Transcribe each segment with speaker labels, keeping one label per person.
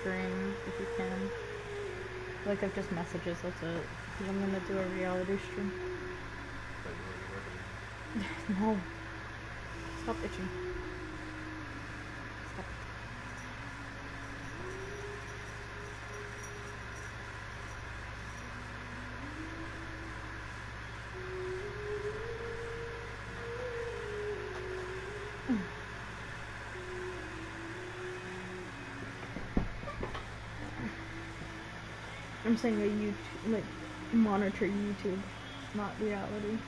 Speaker 1: stream if you can. Like, of just messages, that's it. Because I'm gonna do a reality stream. No. Stop itching. Stop. I'm saying a YouTube, like, monitor YouTube, not reality.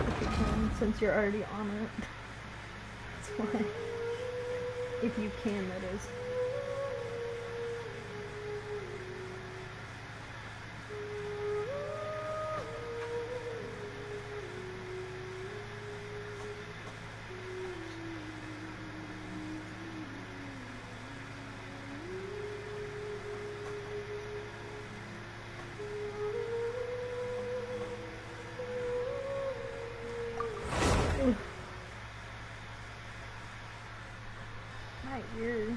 Speaker 1: If you can, since you're already on it. That's why. If you can, that is. My ear.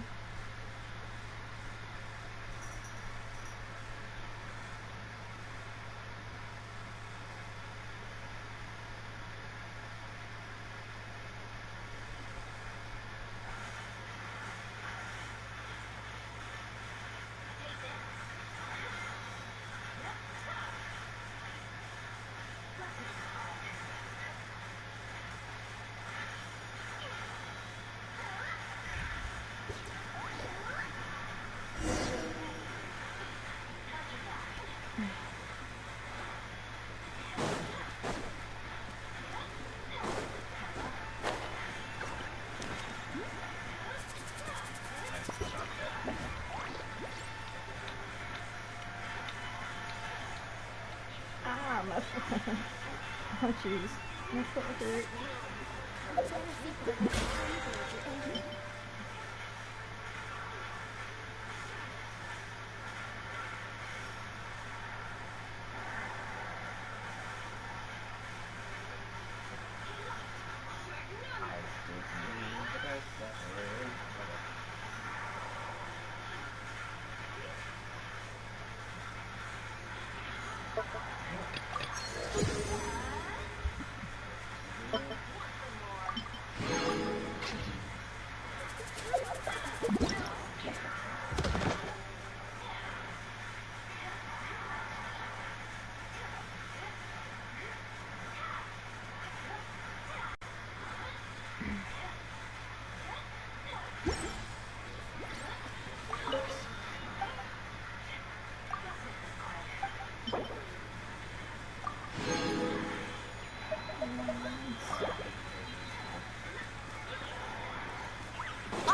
Speaker 1: Oh jeez. My foot hurt.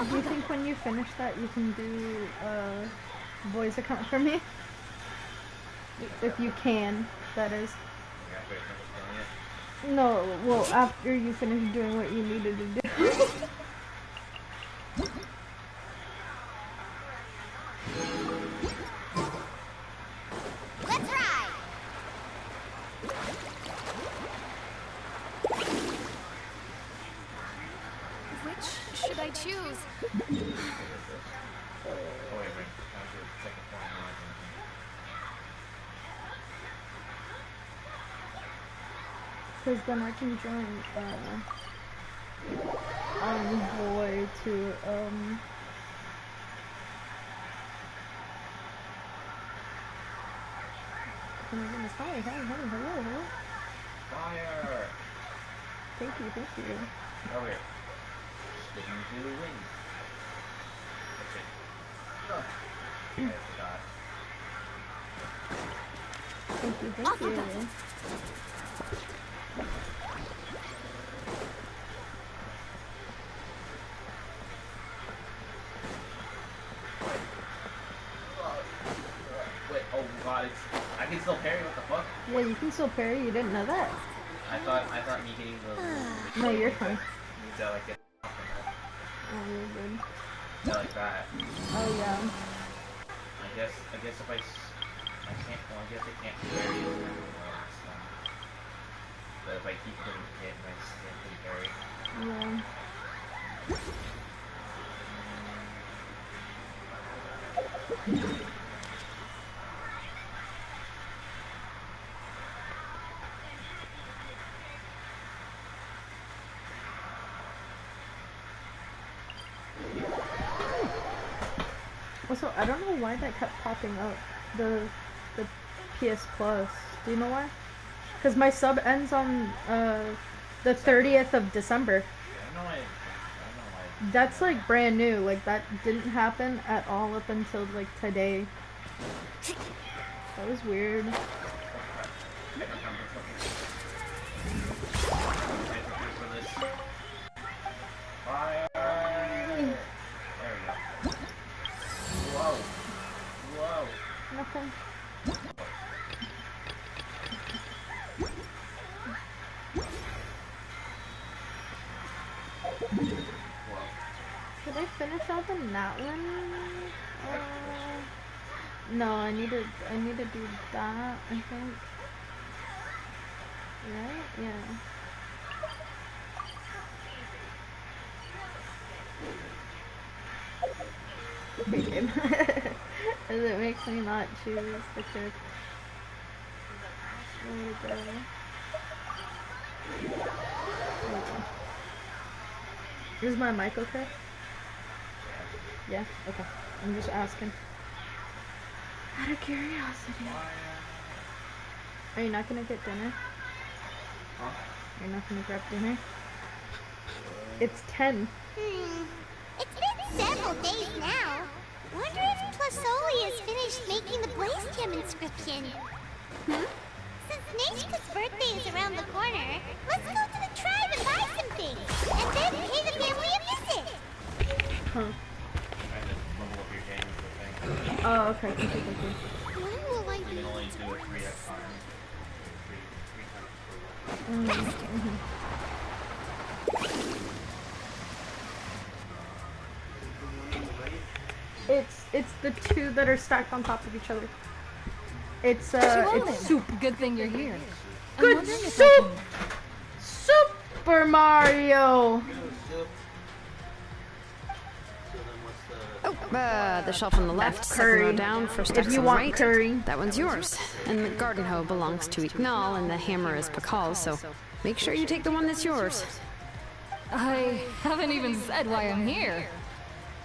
Speaker 1: Do you think when you finish that you can do a voice account for me? If you can, that is. No, well, after you finish doing what you needed to do.
Speaker 2: Let's ride! Which should I choose?
Speaker 1: Because then I can join Envoy to oh my goodness, hi, hello.
Speaker 3: Fire!
Speaker 1: Thank you.
Speaker 3: Over here. Sticking to the wind. That's it. I forgot.
Speaker 1: Thank you.
Speaker 3: Wait, oh god, I can still parry, what the fuck?
Speaker 1: Yeah, you can still parry, you didn't know that.
Speaker 3: I thought me getting the...
Speaker 1: No, you're fine.
Speaker 3: Means that like get off from that.
Speaker 1: Oh, you're good.
Speaker 3: Yeah, like that.
Speaker 1: Oh, yeah.
Speaker 3: I guess if I can't, well, I guess I can't parry it anymore. But if I keep getting hit, I still can parry.
Speaker 1: Yeah. Also, I don't know why that kept popping up. The PS Plus. Do you know why? Because my sub ends on the 30th of December.
Speaker 3: Yeah, I don't know why.
Speaker 1: That's like brand new. Like that didn't happen at all up until like today. That was weird.
Speaker 3: Fire! There we go. Whoa! Whoa!
Speaker 1: Nothing. Should I finish off in that one? No, I need to do that, I think. Right? Yeah. As it makes me not choose the character. Where to go? Is my mic okay? Yeah? Okay. I'm just asking. Out of curiosity. Are you not gonna get dinner?
Speaker 3: Huh?
Speaker 1: You're not gonna grab dinner? It's 10.
Speaker 2: It's been several days now. Wonder if Plasoli has finished making the Blaze Gem inscription. Since Nishka's birthday is around the corner, let's go to the tribe and buy some things, and then pay the family a visit.
Speaker 1: Huh.
Speaker 3: Trying to level up your game with the thing.
Speaker 1: Oh, okay. Thank you.
Speaker 2: When will I
Speaker 3: You
Speaker 2: be
Speaker 3: can only
Speaker 2: able to
Speaker 3: do it
Speaker 2: work
Speaker 3: 3x
Speaker 2: this
Speaker 3: times. Three times per level.
Speaker 1: It's the two that are stacked on top of each other. It's soup.
Speaker 4: Good thing you're here.
Speaker 1: Good soup. Super Mario.
Speaker 5: Oh, the shelf on the left, second row
Speaker 1: curry.
Speaker 5: down, first
Speaker 1: If
Speaker 5: X
Speaker 1: you
Speaker 5: on the
Speaker 1: want
Speaker 5: right.
Speaker 1: curry.
Speaker 5: That one's yours. And the garden hoe belongs to Ignal, and the hammer is Pakal's, so make sure you take the one that's yours.
Speaker 4: I haven't even said why I'm here.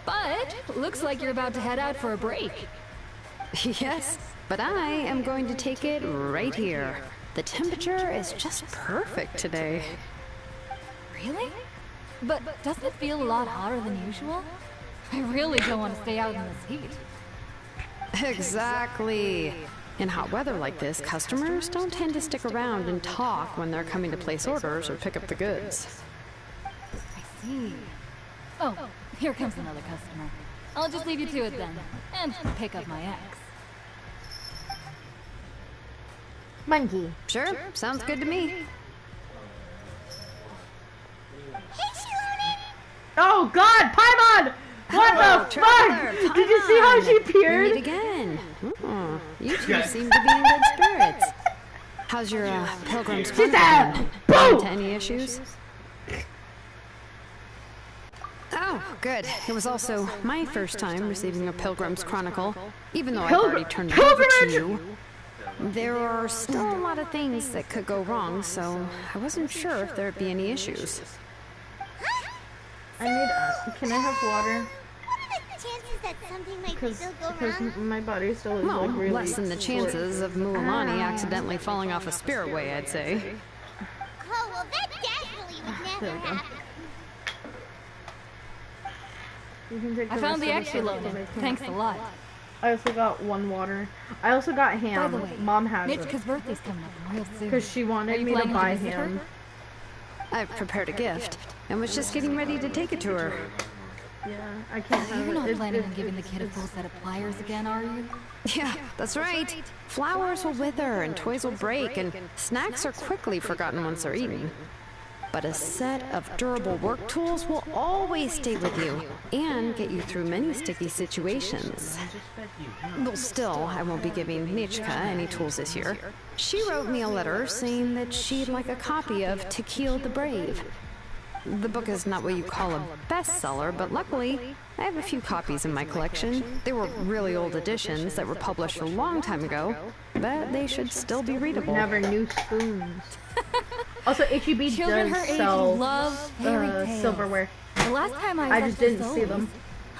Speaker 4: But looks like you're about to head out for a break.
Speaker 5: Yes, but I am going to take it right here. The temperature is just perfect today.
Speaker 4: Really? But doesn't it feel a lot hotter than usual? I really don't want to stay out in this heat.
Speaker 5: Exactly. In hot weather like this, customers don't tend to stick around and talk when they're coming to place orders or pick up the goods.
Speaker 4: I see. Oh, here comes another customer. I'll just leave you to it then, and pick up my ex.
Speaker 1: Monkey.
Speaker 5: Sure, sounds good to me.
Speaker 2: Hey, Shilonen!
Speaker 1: Oh God, Paimon! What
Speaker 5: Hello,
Speaker 1: the
Speaker 5: traveler,
Speaker 1: fuck? Did you see how she
Speaker 5: We
Speaker 1: appeared?
Speaker 5: meet again. Oh, you two seem to be in good spirits. How's your pilgrim's
Speaker 1: She's
Speaker 5: chronicle
Speaker 1: out.
Speaker 5: been?
Speaker 1: Boom!
Speaker 5: Run into any issues? Oh, good. It was also my first time receiving a Pilgrim's Chronicle, even though I've already turned it over to you. There are still a lot of things that could go wrong, so I wasn't sure if there'd be any issues.
Speaker 1: I need. Can I have water?
Speaker 2: What are the chances that something might
Speaker 1: Because
Speaker 2: still go wrong?
Speaker 1: my body still is
Speaker 5: Well,
Speaker 1: like really
Speaker 5: less than the chances of Mualani accidentally falling off a spiritway, I'd say.
Speaker 2: Oh, well, that definitely would
Speaker 1: There
Speaker 2: never
Speaker 1: we go.
Speaker 2: happen.
Speaker 1: You can take
Speaker 4: I
Speaker 1: the
Speaker 4: found the
Speaker 1: rest of
Speaker 4: extra
Speaker 1: the stuff, 'cause I
Speaker 4: load.
Speaker 1: can't.
Speaker 4: Thanks a lot.
Speaker 1: I also got one water. I also got
Speaker 4: By
Speaker 1: ham.
Speaker 4: the way,
Speaker 1: Mom has it
Speaker 4: Mitchka's birthday's coming up real soon.
Speaker 1: because she
Speaker 4: Are
Speaker 1: wanted
Speaker 4: you
Speaker 1: me to
Speaker 4: planning
Speaker 1: buy
Speaker 4: visit her?
Speaker 1: ham.
Speaker 5: I've prepared a gift and was just getting ready to take it to her.
Speaker 1: Yeah, I can't have
Speaker 4: You're
Speaker 1: it.
Speaker 4: not
Speaker 1: It-
Speaker 4: planning
Speaker 1: it-
Speaker 4: on giving the kid a full set of pliers again, are you?
Speaker 5: Yeah, that's right. Flowers will wither and toys will break, and snacks are quickly forgotten once they're eaten. But a set of durable work tools will always stay with you and get you through many sticky situations. Well, still, I won't be giving Michka any tools this year. She wrote me a letter saying that she'd like a copy of To Kill the Brave. The book is not what you call a bestseller, but luckily, I have a few copies in my collection. They were really old editions that were published a long time ago, but they should still be readable.
Speaker 1: Never knew spoons. Also, HEB
Speaker 4: Children her
Speaker 1: does
Speaker 4: age
Speaker 1: sell
Speaker 4: love fairy tales.
Speaker 1: silverware.
Speaker 4: The last time I was
Speaker 1: I
Speaker 4: at
Speaker 1: just didn't see
Speaker 4: Fazoli's,
Speaker 1: them.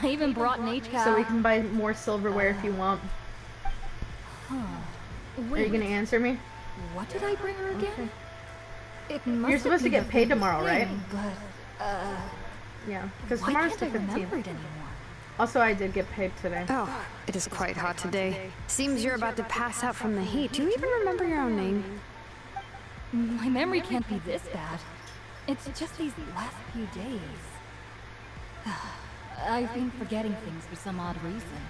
Speaker 4: I even brought Nachka.
Speaker 1: So we can buy more silverware if you want.
Speaker 4: Wait,
Speaker 1: Are you gonna answer me?
Speaker 4: what did I bring her again?
Speaker 1: Okay.
Speaker 4: It must
Speaker 1: You're supposed to
Speaker 4: have
Speaker 1: get
Speaker 4: been
Speaker 1: paid
Speaker 4: the
Speaker 1: tomorrow, right?
Speaker 4: thing, But
Speaker 1: Yeah, because
Speaker 4: why
Speaker 1: tomorrow's
Speaker 4: can't
Speaker 1: the
Speaker 4: I remember
Speaker 1: 15th.
Speaker 4: it anymore?
Speaker 1: Also, I did get paid today.
Speaker 5: Oh, it is quite hot today. Seems you're about to pass out from the heat. Do you even remember your own name?
Speaker 4: My memory can't be this bad. It's just these last few days. I've been forgetting things for some odd reason.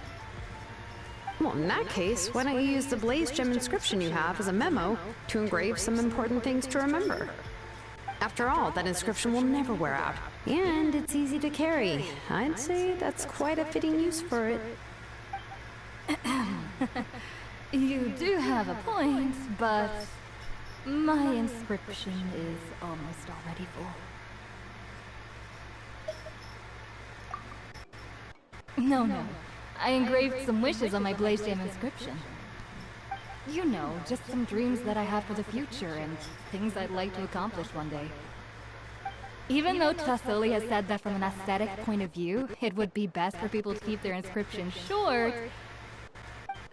Speaker 5: Well, in that case, why don't you use the Blaze Gem inscription you have as a memo to engrave some important things to remember? After all, that inscription will never wear out, and it's easy to carry. I'd say that's quite a fitting use for it.
Speaker 4: You do have a point, but my inscription is almost already full. No. I engraved some wishes on my Blaze Gem inscription. You know, just some dreams that I have for the future and things I'd like to accomplish one day. Even though Tasoli has said that from an aesthetic point of view, it would be best for people to keep their inscription short,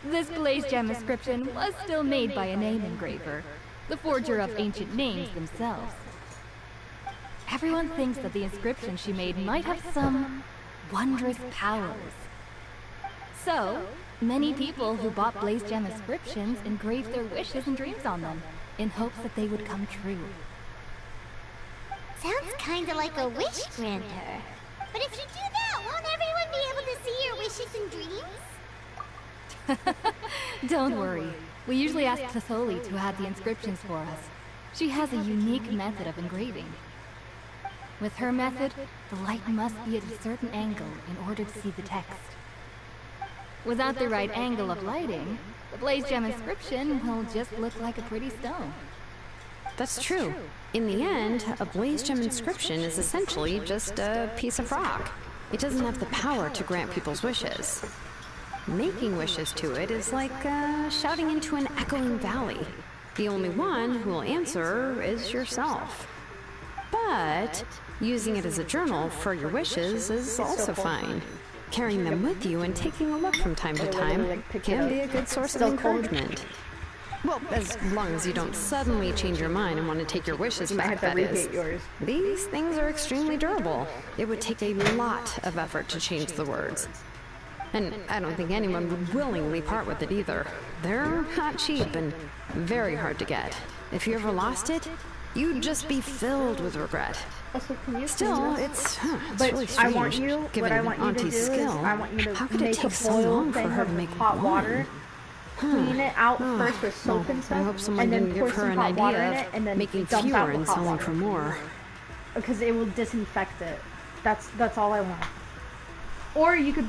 Speaker 4: this Blaze Gem inscription was still made by a name engraver, the forger of ancient names themselves. Everyone thinks that the inscription she made might have some wondrous powers. So, many people who bought Blaze Gem inscriptions engraved their wishes and dreams on them, in hopes that they would come true.
Speaker 2: Sounds kinda like a wish granter. But if you do that, won't everyone be able to see your wishes and dreams?
Speaker 4: Don't worry. We usually ask Tasoli to add the inscriptions for us. She has a unique method of engraving. With her method, the light must be at a certain angle in order to see the text. Without the right angle of lighting, the Blaze Gem inscription will just look like a pretty stone.
Speaker 5: That's true. In the end, a Blaze Gem inscription is essentially just a piece of rock. It doesn't have the power to grant people's wishes. Making wishes to it is like shouting into an echoing valley. The only one who will answer is yourself. But using it as a journal for your wishes is also fine. Carrying them with you and taking a look from time to time can be a good source of encouragement. Well, as long as you don't suddenly change your mind and want to take your wishes back, that is. These things are extremely durable. It would take a lot of effort to change the words. And I don't think anyone would willingly part with it either. They're not cheap and very hard to get. If you ever lost it, you'd just be filled with regret.
Speaker 1: Also, can you
Speaker 5: Still, it's
Speaker 1: but
Speaker 5: really
Speaker 1: I
Speaker 5: strange,
Speaker 1: want you,
Speaker 5: given
Speaker 1: what I want you to do
Speaker 5: Auntie's
Speaker 1: is,
Speaker 5: skill.
Speaker 1: I want you to
Speaker 5: How could it
Speaker 1: make a
Speaker 5: take so
Speaker 1: boiled
Speaker 5: long for
Speaker 1: thing
Speaker 5: her to
Speaker 1: of
Speaker 5: make
Speaker 1: hot water,
Speaker 5: wine?
Speaker 1: clean it out first with soap and stuff,
Speaker 5: I hope someone
Speaker 1: and then
Speaker 5: didn't
Speaker 1: pour
Speaker 5: give her
Speaker 1: some
Speaker 5: an
Speaker 1: hot water in
Speaker 5: idea
Speaker 1: it, and then
Speaker 5: of making
Speaker 1: dump
Speaker 5: fewer
Speaker 1: out the
Speaker 5: and
Speaker 1: hot
Speaker 5: selling
Speaker 1: water.
Speaker 5: for more.
Speaker 1: Because it will disinfect it. That's all I want. Or you could,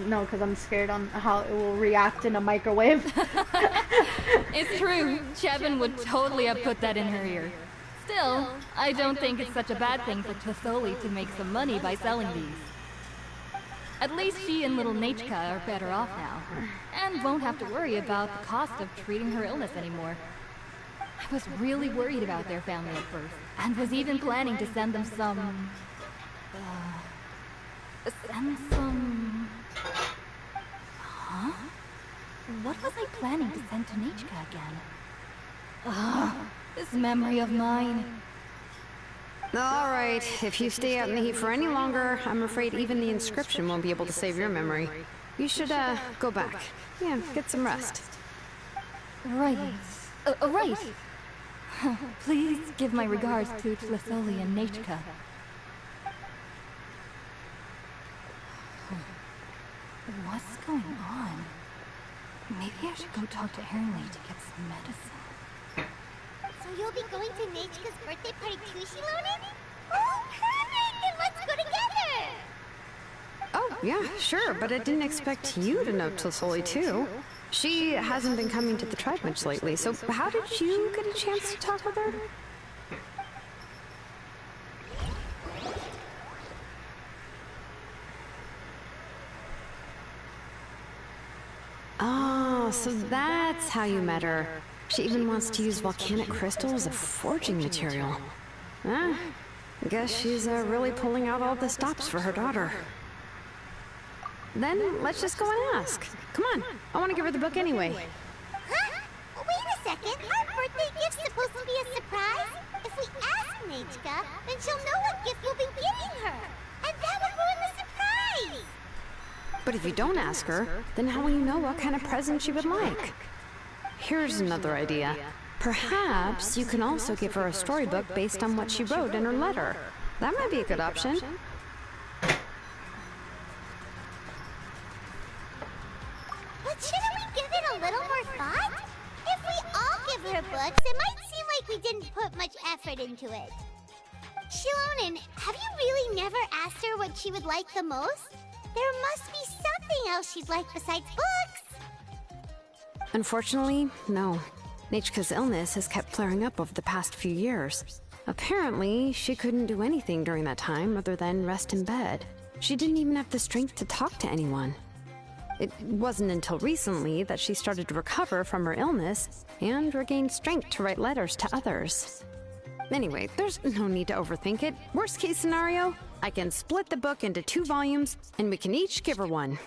Speaker 1: no, because I'm scared on how it will react in a microwave.
Speaker 4: It's true. Chevin would totally have put that in her ear. Still, I don't think it's such a bad thing for Tasoli to make some money by selling these. At least she and little Nachka are better off now, and won't have to worry about the cost of treating her illness anymore. I was really worried about their family at first, and was even planning to send them some... Huh? What was I planning to send to Nachka again? Ugh, this memory of mine.
Speaker 5: All right, if you stay out in the heat for any longer, I'm afraid even the inscription won't be able to save your memory. You should, go back. Yeah, get some rest.
Speaker 4: Right. Right. Please give my regards to Tasoli and Nachka. What's going on? Maybe I should go talk to Ernley to get some medicine.
Speaker 2: So you'll be going to Nachka's birthday party too, Shilone? Oh, perfect! Then let's go together!
Speaker 5: Oh, yeah, sure, but I didn't expect you to know Tasoli too. She hasn't been coming to the tribe much lately, so how did you get a chance to talk with her? Oh, so that's how you met her. She even wants to use volcanic crystal as a forging material. Huh? Guess she's really pulling out all the stops for her daughter. Then let's just go and ask. Come on, I want to give her the book anyway.
Speaker 2: Huh? Wait a second. Our birthday gift's supposed to be a surprise. If we ask Nechka, then she'll know what gift we'll be giving her. And that would ruin the surprise.
Speaker 5: But if you don't ask her, then how will you know what kind of present she would like? Here's another idea. Perhaps you can also give her a storybook based on what she wrote in her letter. That might be a good option.
Speaker 2: But shouldn't we give it a little more thought? If we all give her books, it might seem like we didn't put much effort into it. Shilonen, have you really never asked her what she would like the most? There must be something else she'd like besides books.
Speaker 5: Unfortunately, no. Nechka's illness has kept flaring up over the past few years. Apparently, she couldn't do anything during that time other than rest in bed. She didn't even have the strength to talk to anyone. It wasn't until recently that she started to recover from her illness and regained strength to write letters to others. Anyway, there's no need to overthink it. Worst case scenario, I can split the book into 2 volumes and we can each give her one.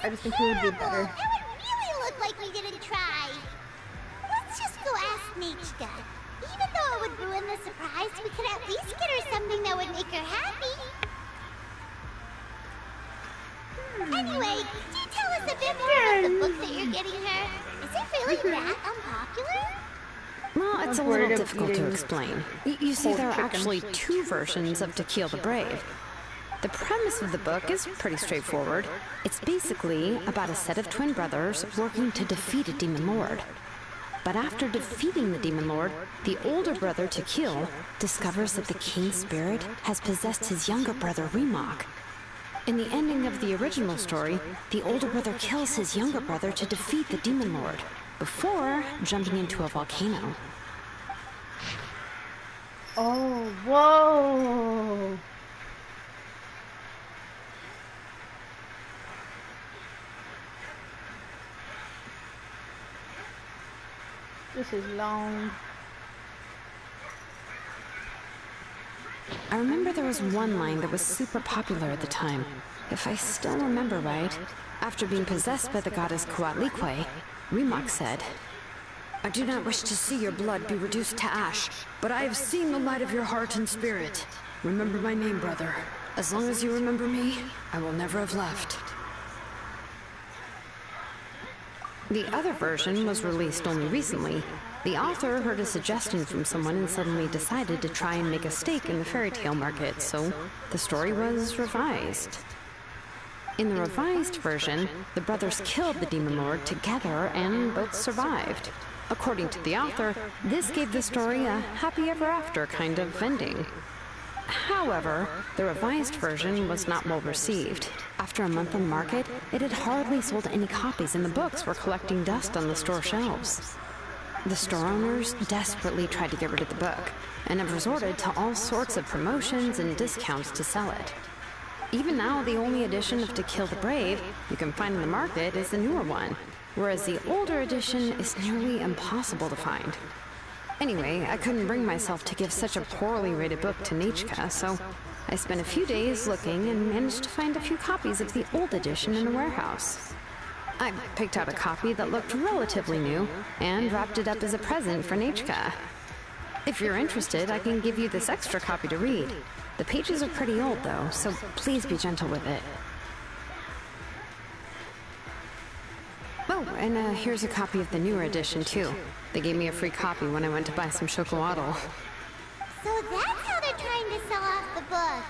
Speaker 1: I just think it would be better.
Speaker 2: That would really look like we didn't try. Let's just go ask Nechka. Even though it would ruin the surprise, we could at least get her something that would make her happy. Anyway, could you tell us a bit more about the book that you're getting her? Is it really that unpopular?
Speaker 5: Well, it's a little difficult to explain. You see, there are actually 2 versions of To Kill the Brave. The premise of the book is pretty straightforward. It's basically about a set of twin brothers working to defeat a demon lord. But after defeating the demon lord, the older brother, To Kill, discovers that the king's spirit has possessed his younger brother, Remok. In the ending of the original story, the older brother kills his younger brother to defeat the demon lord, before jumping into a volcano.
Speaker 1: Oh, whoa! This is long.
Speaker 5: I remember there was one line that was super popular at the time. If I still remember right, after being possessed by the goddess Coatlicue, Rimac said, "I do not wish to see your blood be reduced to ash, but I have seen the light of your heart and spirit. Remember my name, brother. As long as you remember me, I will never have left." The other version was released only recently. The author heard a suggestion from someone and suddenly decided to try and make a stake in the fairy tale market, so the story was revised. In the revised version, the brothers killed the demon lord together and both survived. According to the author, this gave the story a happy ever after kind of ending. However, the revised version was not well received. After a month on the market, it had hardly sold any copies and the books were collecting dust on the store shelves. The store owners desperately tried to get rid of the book and have resorted to all sorts of promotions and discounts to sell it. Even now, the only edition of To Kill the Brave you can find in the market is the newer one, whereas the older edition is nearly impossible to find. Anyway, I couldn't bring myself to give such a poorly rated book to Nechka, so I spent a few days looking and managed to find a few copies of the old edition in a warehouse. I picked out a copy that looked relatively new and wrapped it up as a present for Nechka. If you're interested, I can give you this extra copy to read. The pages are pretty old though, so please be gentle with it. Oh, and here's a copy of the newer edition too. They gave me a free copy when I went to buy some chocolatl.
Speaker 2: So that's how they're trying to sell off the book.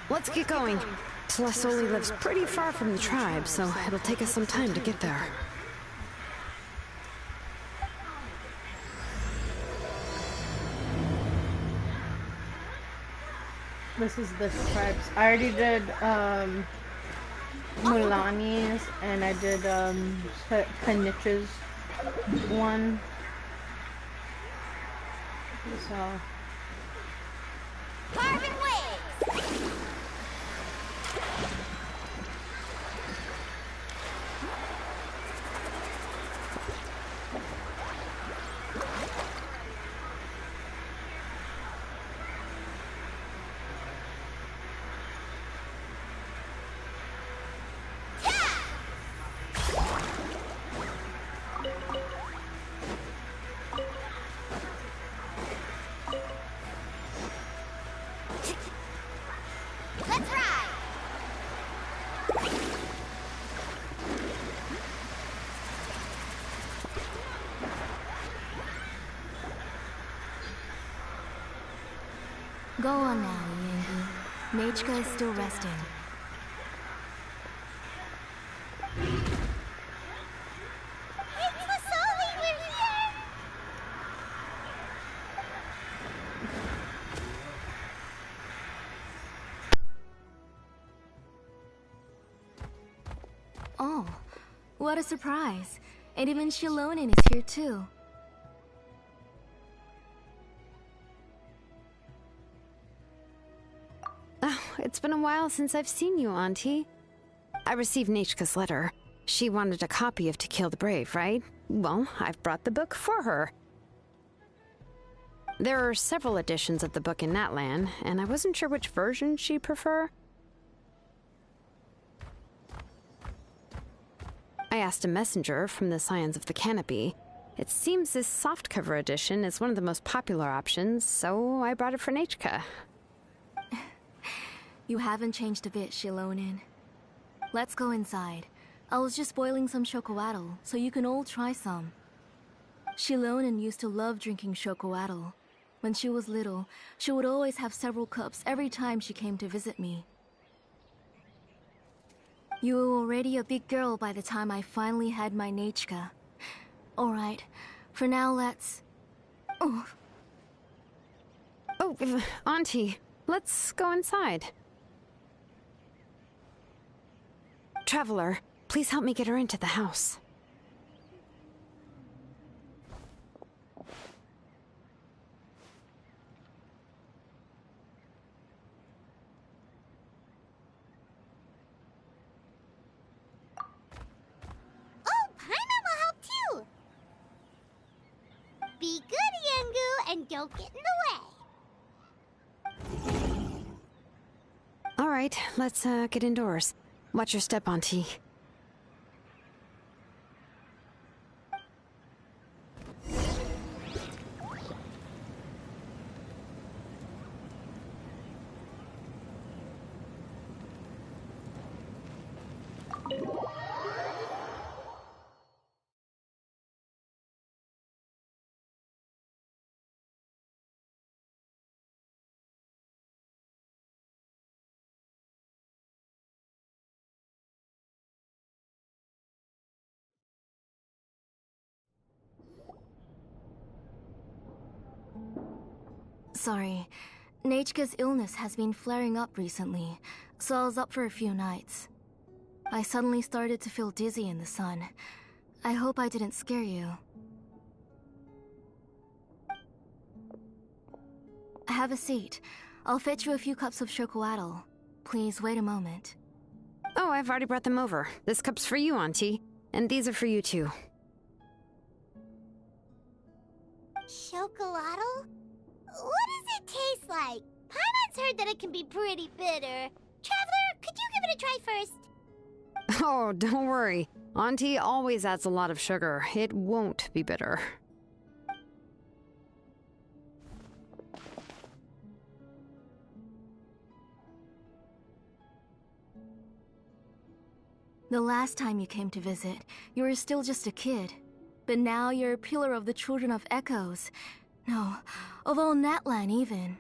Speaker 5: Let's get going. Tlasoli lives pretty far from the tribe, so it'll take us some time to get there.
Speaker 1: This is the tribes. I already did Mulani's and I did Kanich's one. So
Speaker 2: Carbon waves! Let's ride!
Speaker 4: Go on now, Yangi. Nechka is still resting.
Speaker 2: Hey, Tlasoli, we're here!
Speaker 4: Oh, what a surprise. And even Shilonin is here too.
Speaker 5: Oh, it's been a while since I've seen you, Auntie. I received Nechka's letter. She wanted a copy of To Kill the Brave, right? Well, I've brought the book for her. There are several editions of the book in Natlan, and I wasn't sure which version she'd prefer. I asked a messenger from the Scions of the Canopy. It seems this softcover edition is one of the most popular options, so I brought it for Nechka.
Speaker 4: You haven't changed a bit, Shilonin. Let's go inside. I was just boiling some chocolatl, so you can all try some. Shilonin used to love drinking chocolatl. When she was little, she would always have several cups every time she came to visit me. You were already a big girl by the time I finally had my Nechka. Alright, for now let's... Oh,
Speaker 5: Auntie, let's go inside. Traveler, please help me get her into the house.
Speaker 2: Oh, Paimon will help too! don't get in the way.
Speaker 5: All right, let's get indoors. Watch your step, Auntie.
Speaker 4: Sorry. Nechka's illness has been flaring up recently, so I was up for a few nights. I suddenly started to feel dizzy in the sun. I hope I didn't scare you. Have a seat. I'll fetch you a few cups of chocolatl. Please wait a moment.
Speaker 5: Oh, I've already brought them over. This cup's for you, Auntie. And these are for you, too.
Speaker 2: Chocolatl? What does it taste like? Paimon's heard that it can be pretty bitter. Traveler, could you give it a try first?
Speaker 5: Oh, don't worry. Auntie always adds a lot of sugar. It won't be bitter.
Speaker 4: The last time you came to visit, you were still just a kid. But now you're a pillar of the Children of Echoes. No, of all Natlan even.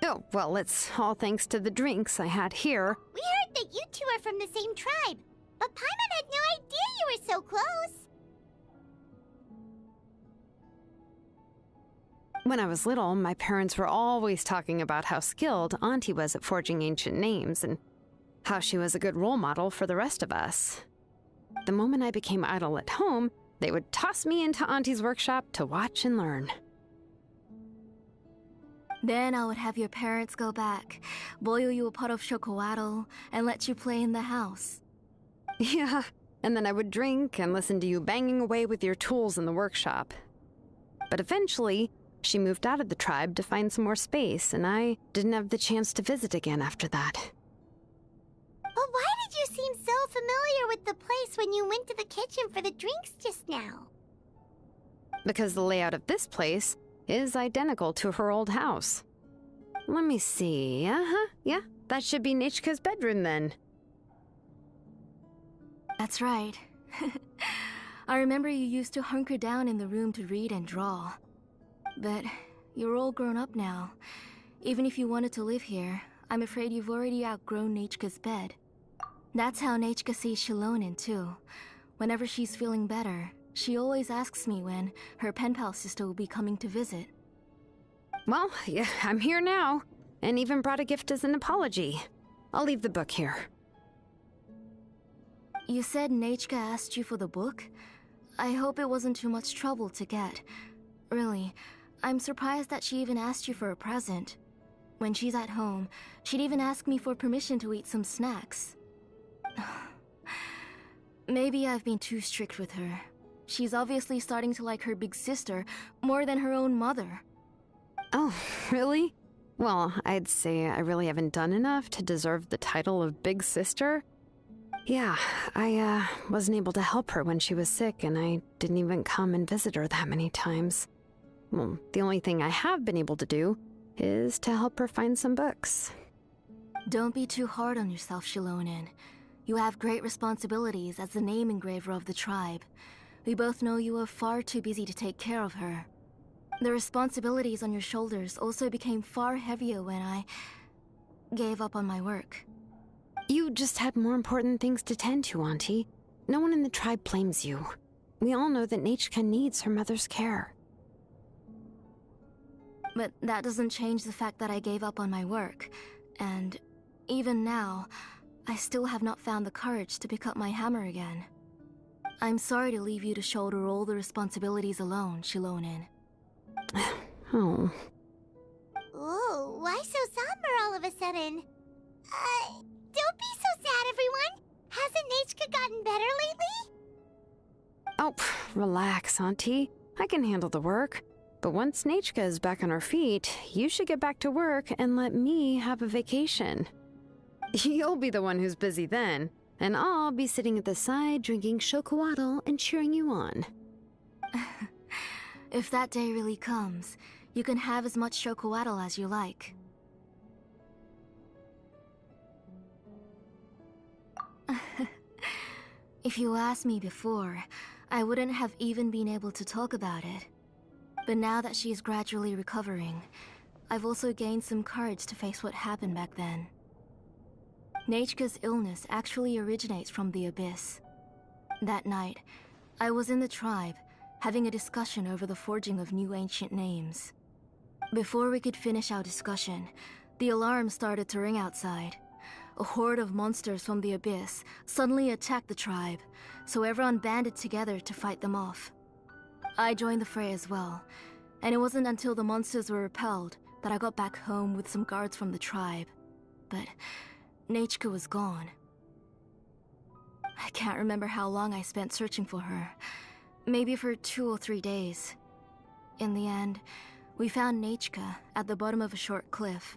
Speaker 5: Oh, well, it's all thanks to the drinks I had here.
Speaker 2: We heard that you two are from the same tribe, but Paimon had no idea you were so close.
Speaker 5: When I was little, my parents were always talking about how skilled Auntie was at forging ancient names and how she was a good role model for the rest of us. The moment I became idle at home, they would toss me into Auntie's workshop to watch and learn.
Speaker 4: Then I would have your parents go back, boil you a pot of chocolatl, and let you play in the house.
Speaker 5: Yeah, and then I would drink and listen to you banging away with your tools in the workshop. But eventually, she moved out of the tribe to find some more space, and I didn't have the chance to visit again after that.
Speaker 2: But why did you seem so familiar with the place when you went to the kitchen for the drinks just now?
Speaker 5: Because the layout of this place is identical to her old house. Let me see. Yeah, that should be Nechka's bedroom then.
Speaker 4: That's right. I remember you used to hunker down in the room to read and draw. But you're all grown up now. Even if you wanted to live here, I'm afraid you've already outgrown Nechka's bed. That's how Nechka sees Shilonen too. Whenever she's feeling better, she always asks me when her pen pal sister will be coming to visit.
Speaker 5: Well, yeah, I'm here now, and even brought a gift as an apology. I'll leave the book here.
Speaker 4: You said Nechka asked you for the book? I hope it wasn't too much trouble to get. Really, I'm surprised that she even asked you for a present. When she's at home, she'd even ask me for permission to eat some snacks. Maybe I've been too strict with her. She's obviously starting to like her big sister more than her own mother.
Speaker 5: Oh, really? Well, I'd say I really haven't done enough to deserve the title of big sister. Yeah, I wasn't able to help her when she was sick, and I didn't even come and visit her that many times. Well, the only thing I have been able to do is to help her find some books.
Speaker 4: Don't be too hard on yourself, Shilonen. You have great responsibilities as the name engraver of the tribe. We both know you are far too busy to take care of her. The responsibilities on your shoulders also became far heavier when I gave up on my work.
Speaker 5: You just had more important things to tend to, Auntie. No one in the tribe blames you. We all know that Nechka needs her mother's care.
Speaker 4: But that doesn't change the fact that I gave up on my work. And even now, I still have not found the courage to pick up my hammer again. I'm sorry to leave you to shoulder all the responsibilities alone, Shilonen.
Speaker 5: Oh.
Speaker 2: Ooh, why so somber all of a sudden? Don't be so sad, everyone! Hasn't Nechka gotten better lately?
Speaker 5: Oh, relax, Auntie. I can handle the work. But once Nachka is back on her feet, you should get back to work and let me have a vacation. You'll be the one who's busy then, and I'll be sitting at the side drinking chocolatl and cheering you on.
Speaker 4: If that day really comes, you can have as much chocolatl as you like. If you asked me before, I wouldn't have even been able to talk about it. But now that she's gradually recovering, I've also gained some courage to face what happened back then. Nachka's illness actually originates from the Abyss. That night, I was in the tribe, having a discussion over the forging of new ancient names. Before we could finish our discussion, the alarm started to ring outside. A horde of monsters from the Abyss suddenly attacked the tribe, so everyone banded together to fight them off. I joined the fray as well, and it wasn't until the monsters were repelled that I got back home with some guards from the tribe. But Nachka was gone. I can't remember how long I spent searching for her. Maybe for 2 or 3 days. In the end, we found Nachka at the bottom of a short cliff.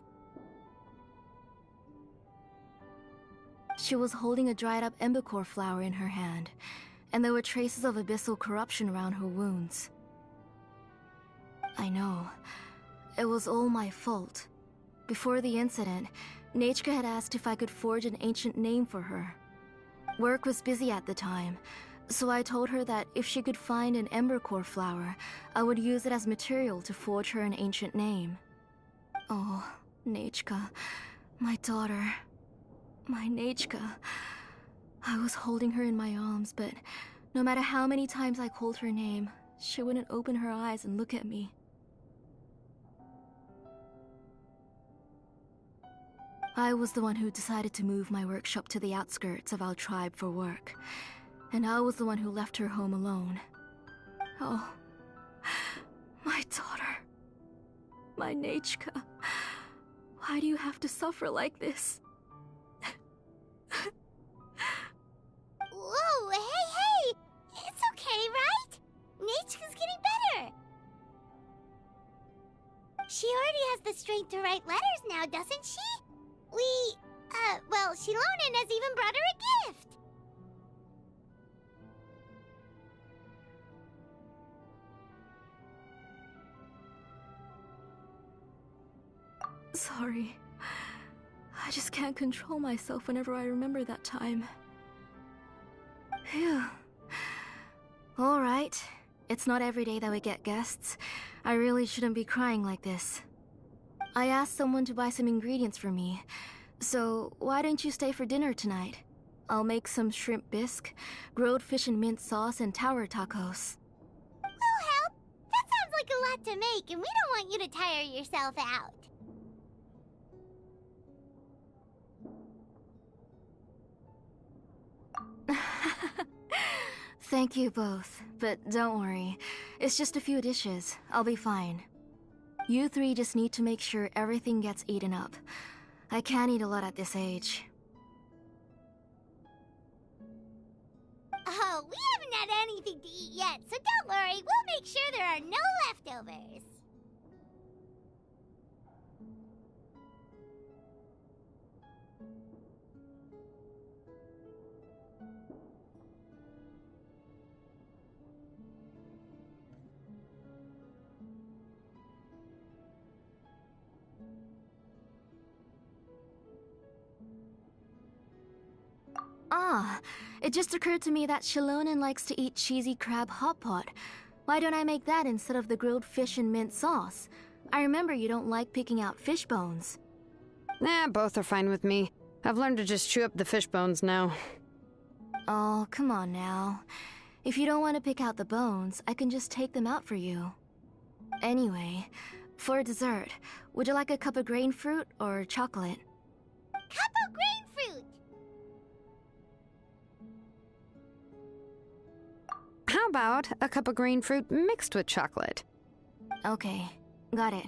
Speaker 4: She was holding a dried-up embercore flower in her hand, and there were traces of abyssal corruption around her wounds. I know. It was all my fault. Before the incident, Nachka had asked if I could forge an ancient name for her. Work was busy at the time, so I told her that if she could find an embercore flower, I would use it as material to forge her an ancient name. Oh, Nachka, my daughter. My Nachka. I was holding her in my arms, but no matter how many times I called her name, she wouldn't open her eyes and look at me. I was the one who decided to move my workshop to the outskirts of our tribe for work, and I was the one who left her home alone. Oh, my daughter. My Nachka. Why do you have to suffer like this?
Speaker 2: Whoa, hey! It's okay, right? Nachka's getting better. She already has the strength to write letters now, doesn't she? Well, Shilonen has even brought her a gift.
Speaker 4: Sorry. I just can't control myself whenever I remember that time. Phew. Alright. It's not every day that we get guests. I really shouldn't be crying like this. I asked someone to buy some ingredients for me, so why don't you stay for dinner tonight? I'll make some shrimp bisque, grilled fish and mint sauce, and tower tacos.
Speaker 2: We'll help. That sounds like a lot to make, and we don't want you to tire yourself out.
Speaker 4: Thank you both, but don't worry. It's just a few dishes. I'll be fine. You three just need to make sure everything gets eaten up. I can't eat a lot at this age.
Speaker 2: Oh, we haven't had anything to eat yet, so don't worry. We'll make sure there are no leftovers.
Speaker 4: Ah, it just occurred to me that Shilonen likes to eat cheesy crab hot pot. Why don't I make that instead of the grilled fish and mint sauce? I remember you don't like picking out fish bones.
Speaker 5: Nah, both are fine with me. I've learned to just chew up the fish bones now.
Speaker 4: Oh, come on now. If you don't want to pick out the bones, I can just take them out for you. Anyway, for dessert, would you like a cup of grain fruit or chocolate?
Speaker 2: Cup of grain fruit!
Speaker 5: How about a cup of green fruit mixed with chocolate?
Speaker 4: Okay, got it.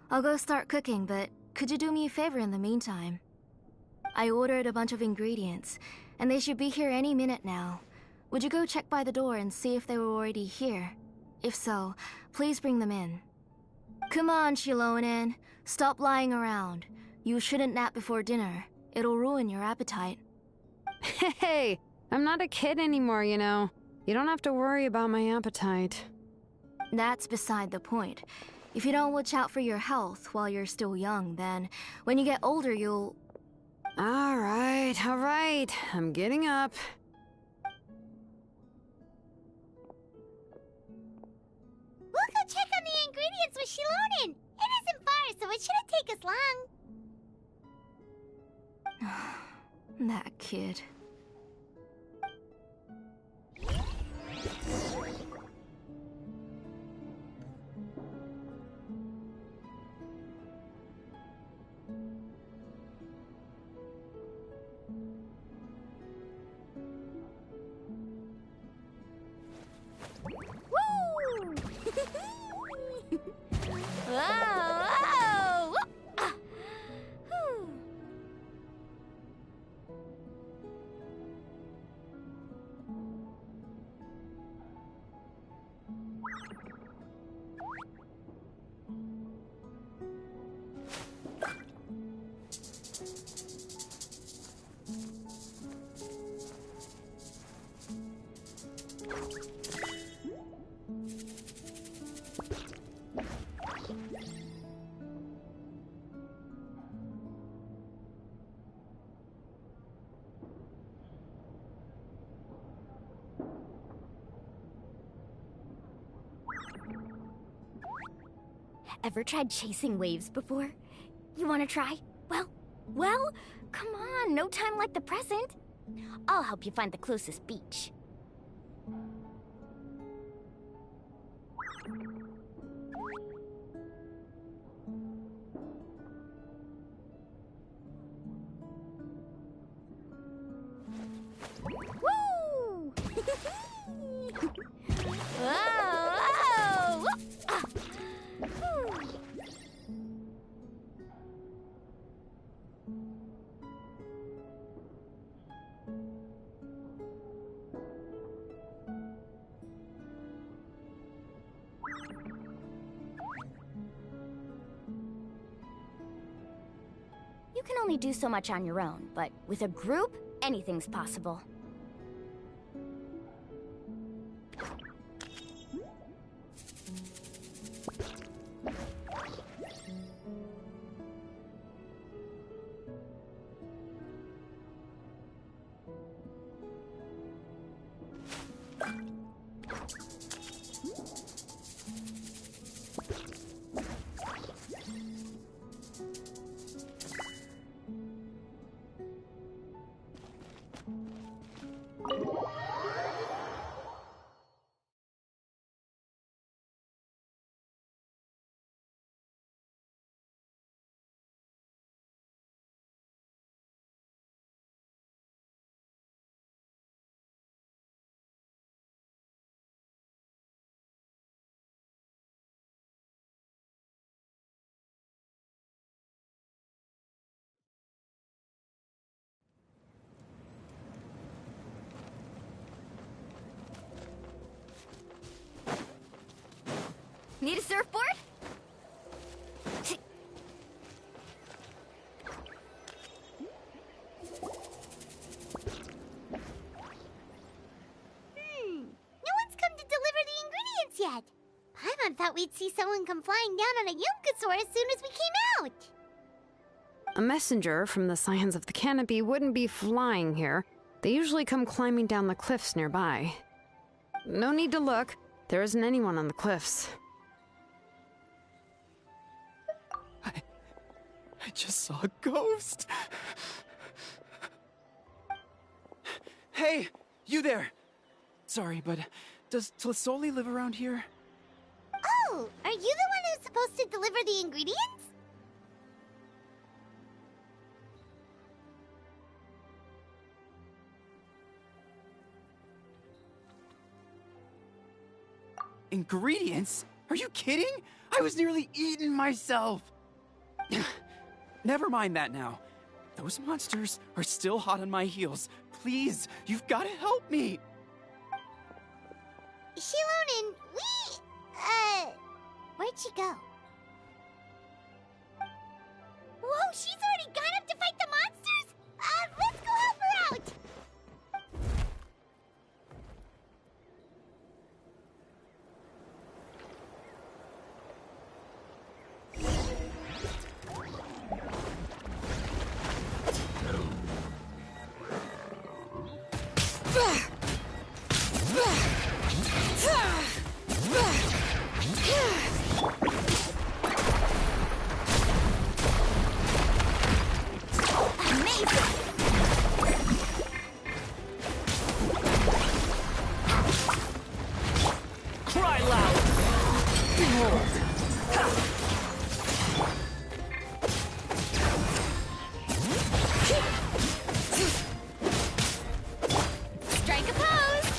Speaker 4: I'll go start cooking, but could you do me a favor in the meantime? I ordered a bunch of ingredients, and they should be here any minute now. Would you go check by the door and see if they were already here?
Speaker 6: If so, please bring them in. Come on, Shilonen. Stop lying around. You shouldn't nap before dinner. It'll ruin your appetite.
Speaker 5: Hey, I'm not a kid anymore, you know. You don't have to worry about my appetite.
Speaker 6: That's beside the point. If you don't watch out for your health while you're still young, then when you get older, you'll...
Speaker 5: All right. I'm getting up.
Speaker 2: We'll go check on the ingredients with Shilonen. It isn't far, so it shouldn't take us long.
Speaker 6: That kid.
Speaker 2: Woo! Whoa! Ah. Whew. Ever tried chasing waves before? You wanna try? Well, come on, no time like the present. I'll help you find the closest beach. Woo! Whoa! Ah. Whew. You can only do so much on your own, but with a group, anything's possible. Need a surfboard? No one's come to deliver the ingredients yet. Paimon thought we'd see someone come flying down on a Yunkasaur as soon as we came out.
Speaker 5: A messenger from the Scions of the Canopy wouldn't be flying here. They usually come climbing down the cliffs nearby. No need to look. There isn't anyone on the cliffs.
Speaker 7: I just saw a ghost. Hey, you there. Sorry, but does Tlisoli live around here?
Speaker 2: Oh, are you the one who's supposed to deliver the ingredients?
Speaker 7: Ingredients? Are you kidding? I was nearly eaten myself. Never mind that now. Those monsters are still hot on my heels. Please, you've got to help me.
Speaker 2: Shilonen, Where'd she go? Whoa, she's already gone up to fight the monsters? Let's go help her out!
Speaker 7: Cry loud! Behold!
Speaker 2: Strike a pose!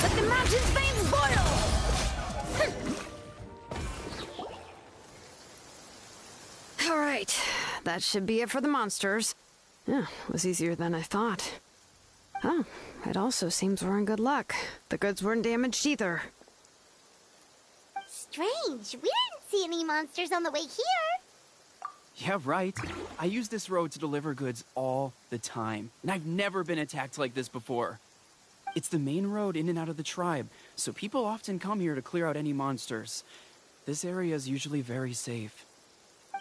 Speaker 5: Let the mountain's veins boil! Alright, that should be it for the monsters. Yeah, it was easier than I thought. Oh, it also seems we're in good luck. The goods weren't damaged either.
Speaker 2: Strange, we didn't see any monsters on the way here.
Speaker 7: Yeah, right. I use this road to deliver goods all the time, and I've never been attacked like this before. It's the main road in and out of the tribe, so people often come here to clear out any monsters. This area is usually very safe.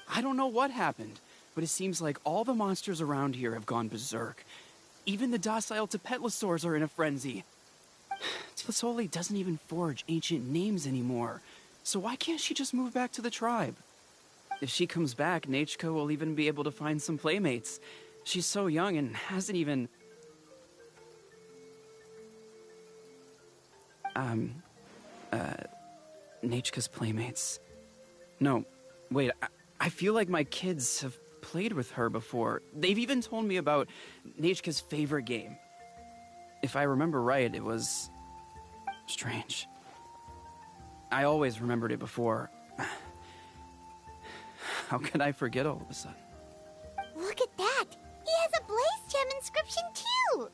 Speaker 7: I don't know what happened, but it seems like all the monsters around here have gone berserk. Even the docile Tepetlosaurs are in a frenzy. Tlisoli doesn't even forge ancient names anymore, so why can't she just move back to the tribe? If she comes back, Nachko will even be able to find some playmates. She's so young and hasn't even... Nachka's playmates. No, wait, I feel like my kids have played with her before. They've even told me about Nachka's favorite game. If I remember right, it was... strange. I always remembered it before. How could I forget all of a sudden?
Speaker 2: Look at that! He has a Blaze Gem inscription too!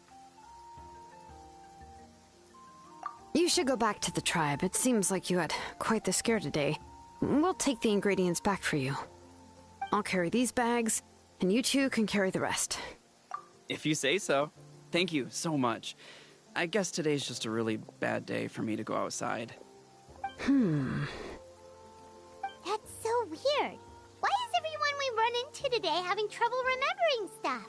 Speaker 5: You should go back to the tribe. It seems like you had quite the scare today. We'll take the ingredients back for you. I'll carry these bags, and you two can carry the rest.
Speaker 7: If you say so. Thank you so much. I guess today's just a really bad day for me to go outside.
Speaker 2: That's so weird. Why is everyone we run into today having trouble remembering stuff?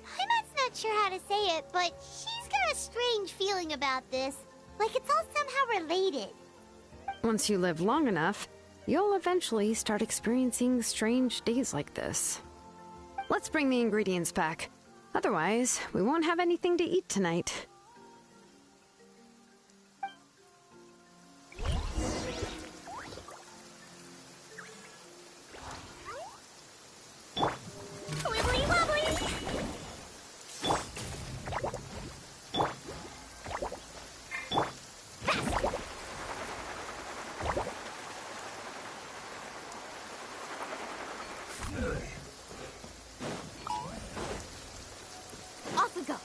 Speaker 2: Heimat's not sure how to say it, but she's got a strange feeling about this. Like it's all somehow related.
Speaker 5: Once you live long enough, you'll eventually start experiencing strange days like this. Let's bring the ingredients back. Otherwise, we won't have anything to eat tonight.
Speaker 2: Wibbly wobbly! Off we go.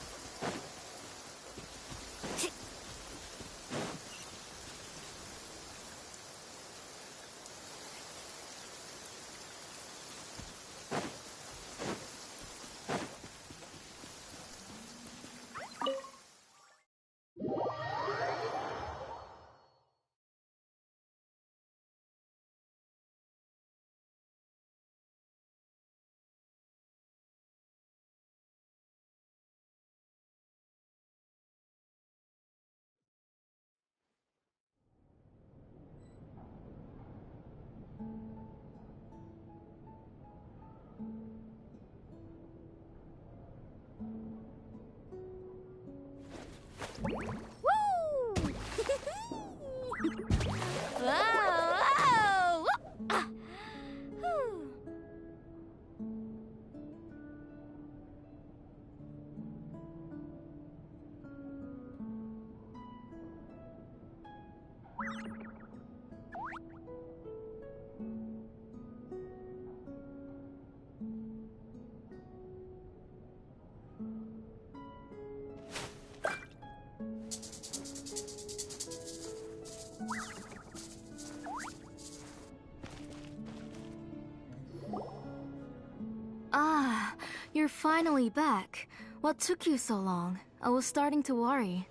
Speaker 6: finally back. What took you so long? I was starting to worry.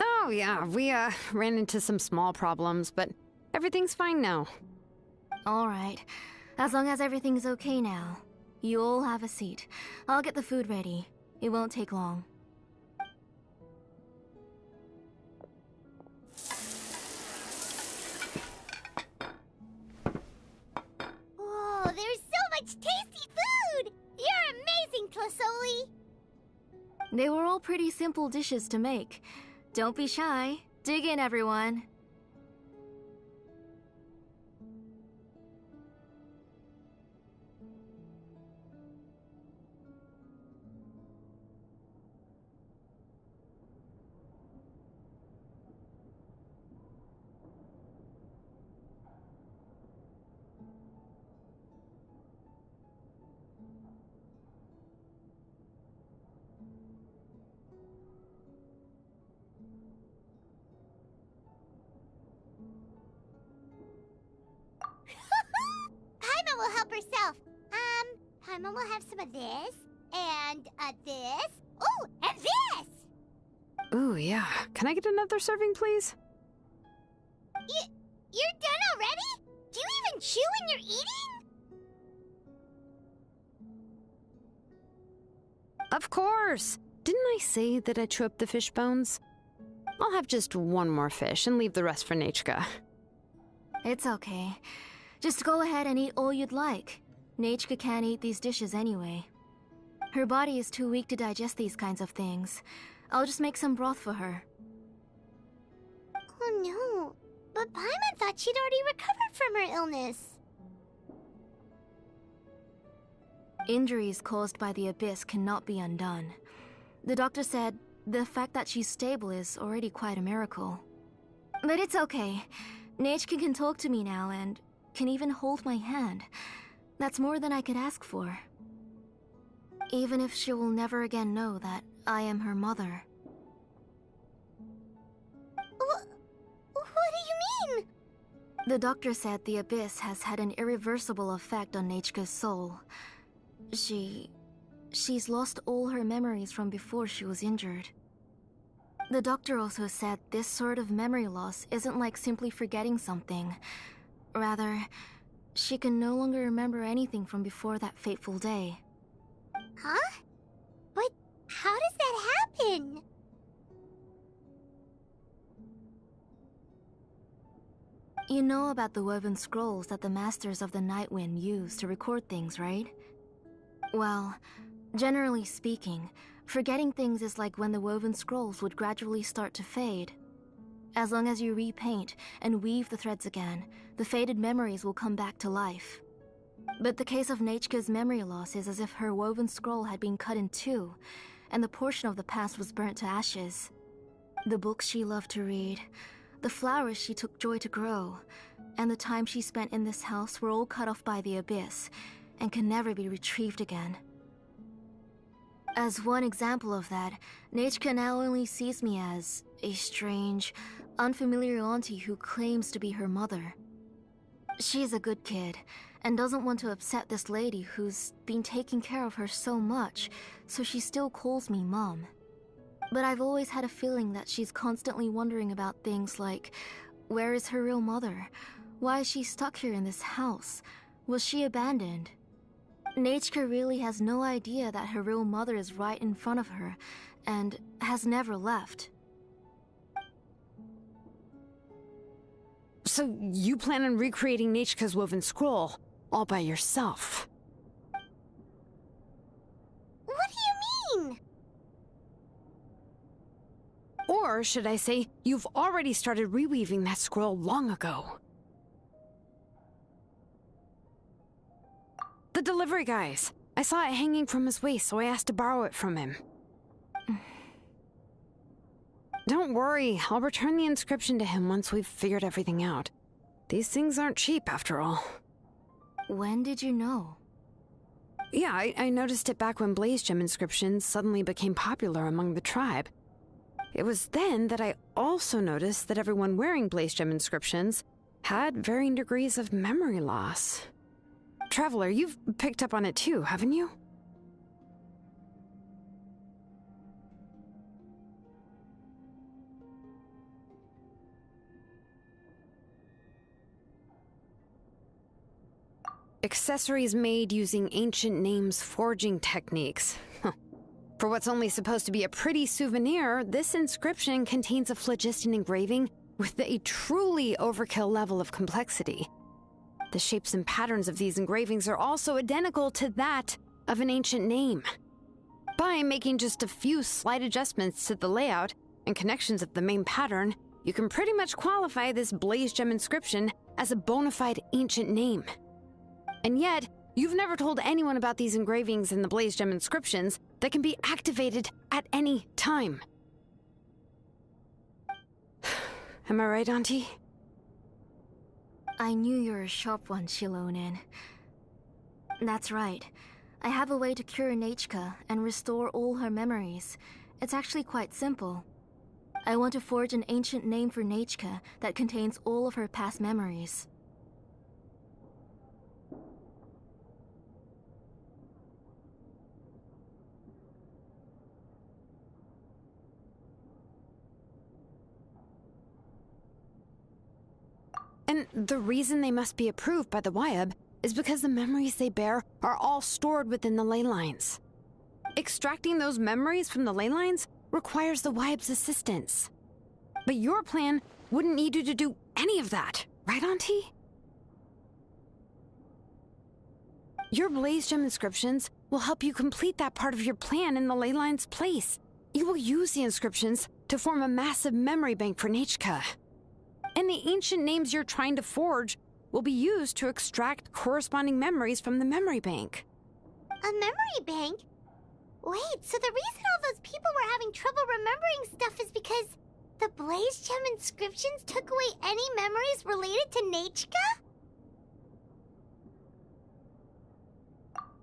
Speaker 5: Oh, yeah, we, ran into some small problems, but everything's fine now.
Speaker 6: Alright. As long as everything's okay now. You all have a seat. I'll get the food ready. It won't take long.
Speaker 2: Oh, there's so much tasty food! You're amazing, Tlasoli!
Speaker 6: They were all pretty simple dishes to make. Don't be shy. Dig in, everyone.
Speaker 2: Paimon will help herself. Paimon will have some of this, and, this. Oh, and this!
Speaker 5: Ooh, yeah. Can I get another serving, please?
Speaker 2: You're done already? Do you even chew when you're eating?
Speaker 5: Of course! Didn't I say that I chew up the fish bones? I'll have just one more fish and leave the rest for Nachka.
Speaker 6: It's okay. Just go ahead and eat all you'd like. Nachka can't eat these dishes anyway. Her body is too weak to digest these kinds of things. I'll just make some broth for her.
Speaker 2: Oh no, but Paimon thought she'd already recovered from her illness.
Speaker 6: Injuries caused by the Abyss cannot be undone. The doctor said the fact that she's stable is already quite a miracle. But it's okay. Nachka can talk to me now and can even hold my hand. That's more than I could ask for. Even if she will never again know that I am her mother.
Speaker 2: What do you mean?
Speaker 6: The doctor said the Abyss has had an irreversible effect on Nachka's soul. She's lost all her memories from before she was injured. The doctor also said this sort of memory loss isn't like simply forgetting something. Rather, she can no longer remember anything from before that fateful day.
Speaker 2: Huh? But how does that happen?
Speaker 6: You know about the woven scrolls that the Masters of the Night Wind use to record things, right? Well, generally speaking, forgetting things is like when the woven scrolls would gradually start to fade. As long as you repaint and weave the threads again, the faded memories will come back to life. But the case of Nachka's memory loss is as if her woven scroll had been cut in two, and the portion of the past was burnt to ashes. The books she loved to read, the flowers she took joy to grow, and the time she spent in this house were all cut off by the Abyss, and can never be retrieved again. As one example of that, Nachka now only sees me as a strange, unfamiliar auntie who claims to be her mother. She's a good kid, and doesn't want to upset this lady who's been taking care of her so much, so she still calls me Mom. But I've always had a feeling that she's constantly wondering about things like, where is her real mother? Why is she stuck here in this house? Was she abandoned? Nachka really has no idea that her real mother is right in front of her, and has never left.
Speaker 5: So you plan on recreating Nachka's woven scroll, all by yourself?
Speaker 2: What do you mean?
Speaker 5: Or should I say, you've already started reweaving that scroll long ago. The delivery guys. I saw it hanging from his waist, so I asked to borrow it from him. Don't worry, I'll return the inscription to him once we've figured everything out. These things aren't cheap, after all.
Speaker 6: When did you know?
Speaker 5: Yeah, I noticed it back when Blaze Gem inscriptions suddenly became popular among the tribe. It was then that I also noticed that everyone wearing Blaze Gem inscriptions had varying degrees of memory loss. Traveler, you've picked up on it too, haven't you? Accessories made using ancient names forging techniques. For what's only supposed to be a pretty souvenir, this inscription contains a phlogiston engraving with a truly overkill level of complexity. The shapes and patterns of these engravings are also identical to that of an ancient name. By making just a few slight adjustments to the layout and connections of the main pattern, you can pretty much qualify this blaze gem inscription as a bona fide ancient name. And yet, you've never told anyone about these engravings and the blaze gem inscriptions that can be activated at any time. Am I right, Auntie?
Speaker 6: I knew you were a sharp one, Shilonin. That's right. I have a way to cure Nechka and restore all her memories. It's actually quite simple. I want to forge an ancient name for Nechka that contains all of her past memories.
Speaker 5: And the reason they must be approved by the Wyab is because the memories they bear are all stored within the ley lines. Extracting those memories from the ley lines requires the Wyab's assistance. But your plan wouldn't need you to do any of that, right, Auntie? Your blaze gem inscriptions will help you complete that part of your plan in the ley line's place. You will use the inscriptions to form a massive memory bank for Nechka. And the ancient names you're trying to forge will be used to extract corresponding memories from the memory bank.
Speaker 2: A memory bank? Wait, so the reason all those people were having trouble remembering stuff is because the blaze gem inscriptions took away any memories related to Nechka?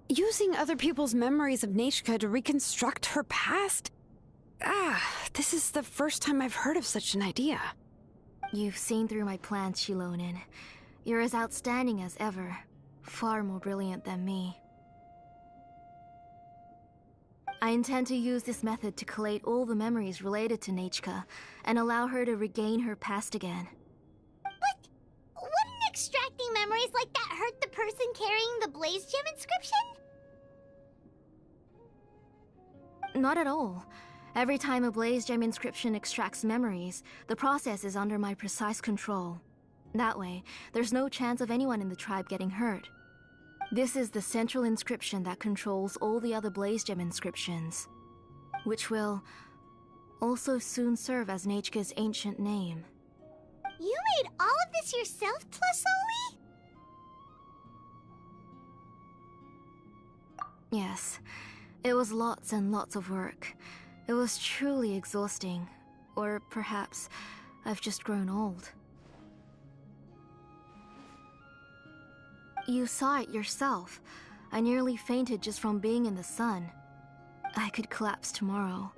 Speaker 5: Using other people's memories of Nechka to reconstruct her past? This is the first time I've heard of such an idea.
Speaker 6: You've seen through my plans, Shilonin. You're as outstanding as ever. Far more brilliant than me. I intend to use this method to collate all the memories related to Nechka and allow her to regain her past again.
Speaker 2: But wouldn't extracting memories like that hurt the person carrying the blaze gem inscription?
Speaker 6: Not at all. Every time a blaze gem inscription extracts memories, the process is under my precise control. That way, there's no chance of anyone in the tribe getting hurt. This is the central inscription that controls all the other blaze gem inscriptions, which will also soon serve as Nechka's ancient name.
Speaker 2: You made all of this yourself, Tlasoli?
Speaker 6: Yes, it was lots and lots of work. It was truly exhausting. Or perhaps I've just grown old. You saw it yourself. I nearly fainted just from being in the sun. I could collapse tomorrow,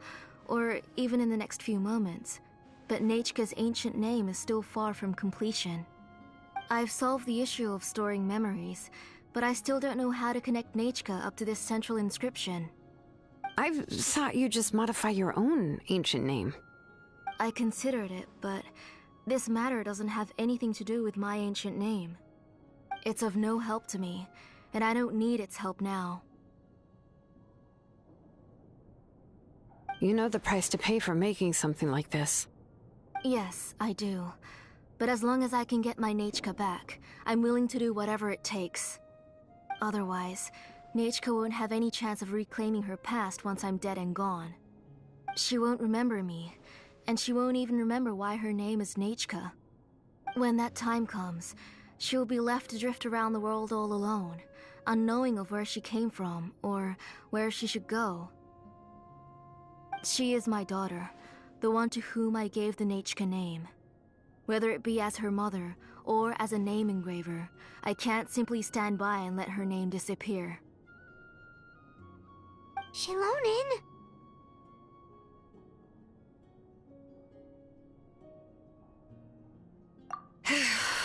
Speaker 6: or even in the next few moments, but Nechka's ancient name is still far from completion. I've solved the issue of storing memories, but I still don't know how to connect Nechka up to this central inscription.
Speaker 5: I've thought you just modify your own ancient name.
Speaker 6: I considered it, but this matter doesn't have anything to do with my ancient name. It's of no help to me, and I don't need its help now.
Speaker 5: You know the price to pay for making something like this.
Speaker 6: Yes, I do. But as long as I can get my Nechka back, I'm willing to do whatever it takes. Otherwise, Nechka won't have any chance of reclaiming her past once I'm dead and gone. She won't remember me, and she won't even remember why her name is Nechka. When that time comes, she'll be left to drift around the world all alone, unknowing of where she came from or where she should go. She is my daughter, the one to whom I gave the Nechka name. Whether it be as her mother or as a name engraver, I can't simply stand by and let her name disappear.
Speaker 2: Shilonin?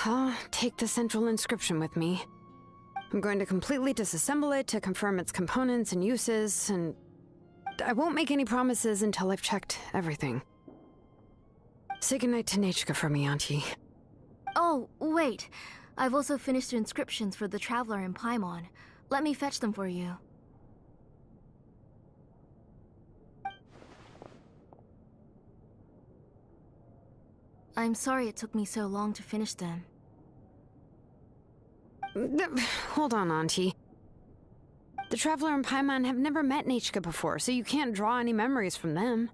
Speaker 5: I'll take the central inscription with me. I'm going to completely disassemble it to confirm its components and uses, and I won't make any promises until I've checked everything. Say goodnight to Nechka for me, Auntie.
Speaker 6: Oh, wait. I've also finished the inscriptions for the Traveler in Paimon. Let me fetch them for you. I'm sorry it took me so long to finish them.
Speaker 5: Hold on, Auntie. The Traveler and Paimon have never met Nechka before, so you can't draw any memories from them.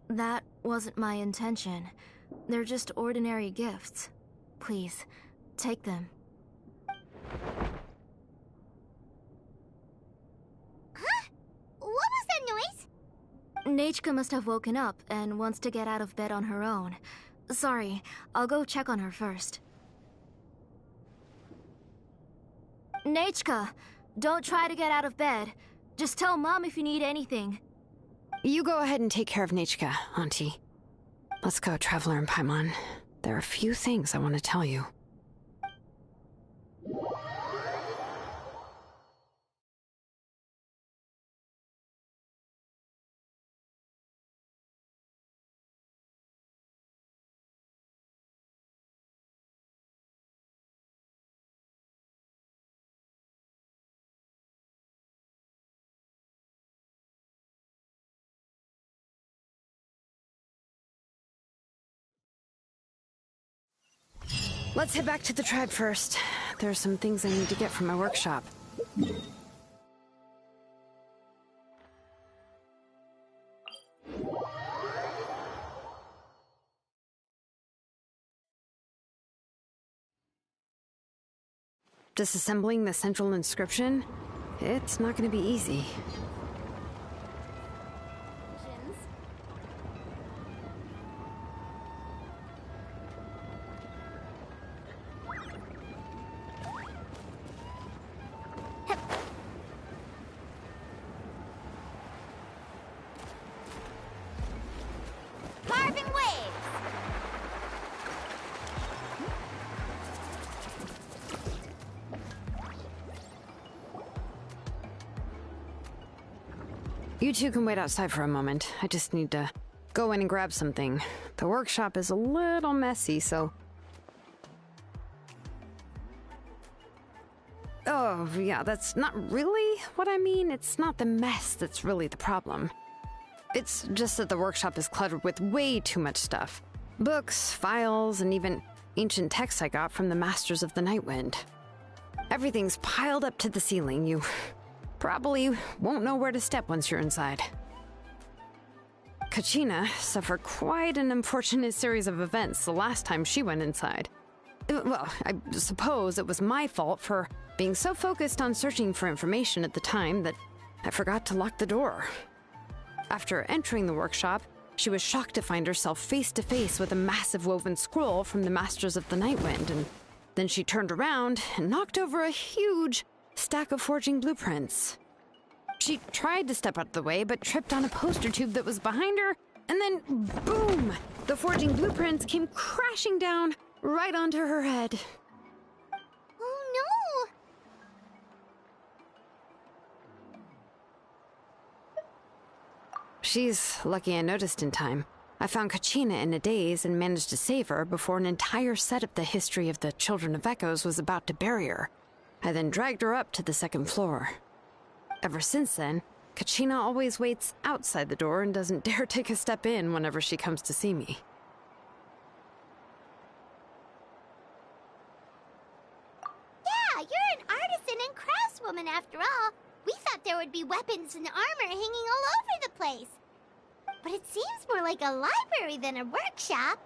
Speaker 6: That wasn't my intention. They're just ordinary gifts. Please, take them.
Speaker 2: Huh? What was that noise?
Speaker 6: Nechka must have woken up and wants to get out of bed on her own. Sorry, I'll go check on her first. Nechka, don't try to get out of bed. Just tell Mom if you need anything.
Speaker 5: You go ahead and take care of Nechka, Auntie. Let's go, Traveler and Paimon. There are a few things I want to tell you. Let's head back to the tribe first. There are some things I need to get from my workshop. Disassembling the central inscription? It's not going to be easy.
Speaker 2: Carving waves!
Speaker 5: You two can wait outside for a moment. I just need to go in and grab something. The workshop is a little messy, so... Oh, yeah, that's not really what I mean. It's not the mess that's really the problem. It's just that the workshop is cluttered with way too much stuff. Books, files, and even ancient texts I got from the Masters of the Nightwind. Everything's piled up to the ceiling. You probably won't know where to step once you're inside. Kachina suffered quite an unfortunate series of events the last time she went inside. Well, I suppose it was my fault for being so focused on searching for information at the time that I forgot to lock the door. After entering the workshop, she was shocked to find herself face to face with a massive woven scroll from the Masters of the Nightwind, and then she turned around and knocked over a huge stack of forging blueprints. She tried to step out of the way, but tripped on a poster tube that was behind her, and then boom! The forging blueprints came crashing down right onto her head.
Speaker 2: Oh no!
Speaker 5: She's lucky I noticed in time. I found Kachina in a daze and managed to save her before an entire set of the history of the Children of Echoes was about to bury her. I then dragged her up to the second floor. Ever since then, Kachina always waits outside the door and doesn't dare take a step in whenever she comes to see me.
Speaker 2: Yeah, you're an artisan and craftswoman after all. We thought there would be weapons and armor hanging all over the place. But it seems more like a library than a workshop.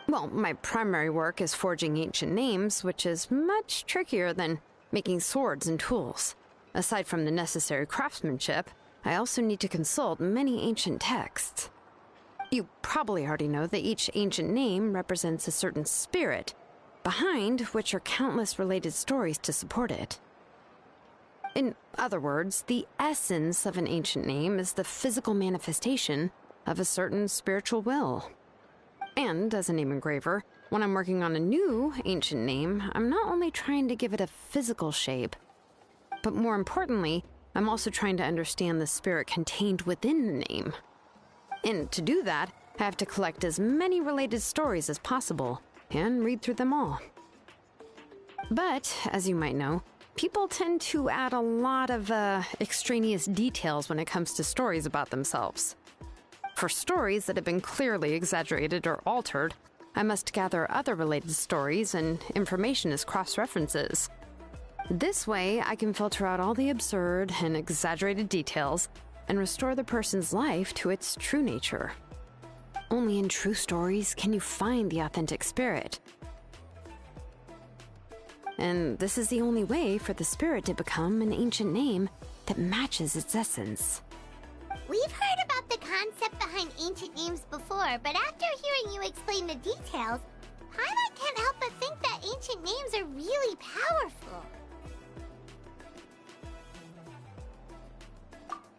Speaker 5: Well, my primary work is forging ancient names, which is much trickier than making swords and tools. Aside from the necessary craftsmanship, I also need to consult many ancient texts. You probably already know that each ancient name represents a certain spirit, behind which are countless related stories to support it. In other words, the essence of an ancient name is the physical manifestation of a certain spiritual will. And as a name engraver, when I'm working on a new ancient name, I'm not only trying to give it a physical shape, but more importantly, I'm also trying to understand the spirit contained within the name. And to do that, I have to collect as many related stories as possible, and read through them all. But, as you might know, people tend to add a lot of extraneous details when it comes to stories about themselves. For stories that have been clearly exaggerated or altered, I must gather other related stories and information as cross-references. This way, I can filter out all the absurd and exaggerated details and restore the person's life to its true nature. Only in true stories can you find the authentic spirit. And this is the only way for the spirit to become an ancient name that matches its essence.
Speaker 2: We've heard about the concept behind ancient names before, but after hearing you explain the details, Paimon can't help but think that ancient names are really powerful.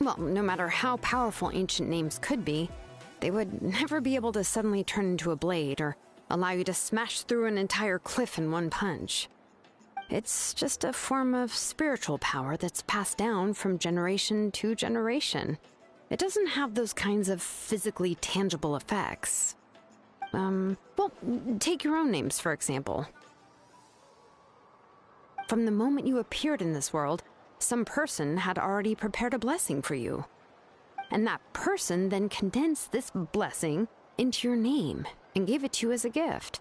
Speaker 5: Well, no matter how powerful ancient names could be, they would never be able to suddenly turn into a blade or allow you to smash through an entire cliff in one punch. It's just a form of spiritual power that's passed down from generation to generation. It doesn't have those kinds of physically tangible effects. Well, take your own names, for example. From the moment you appeared in this world, some person had already prepared a blessing for you. And that person then condensed this blessing into your name and gave it to you as a gift.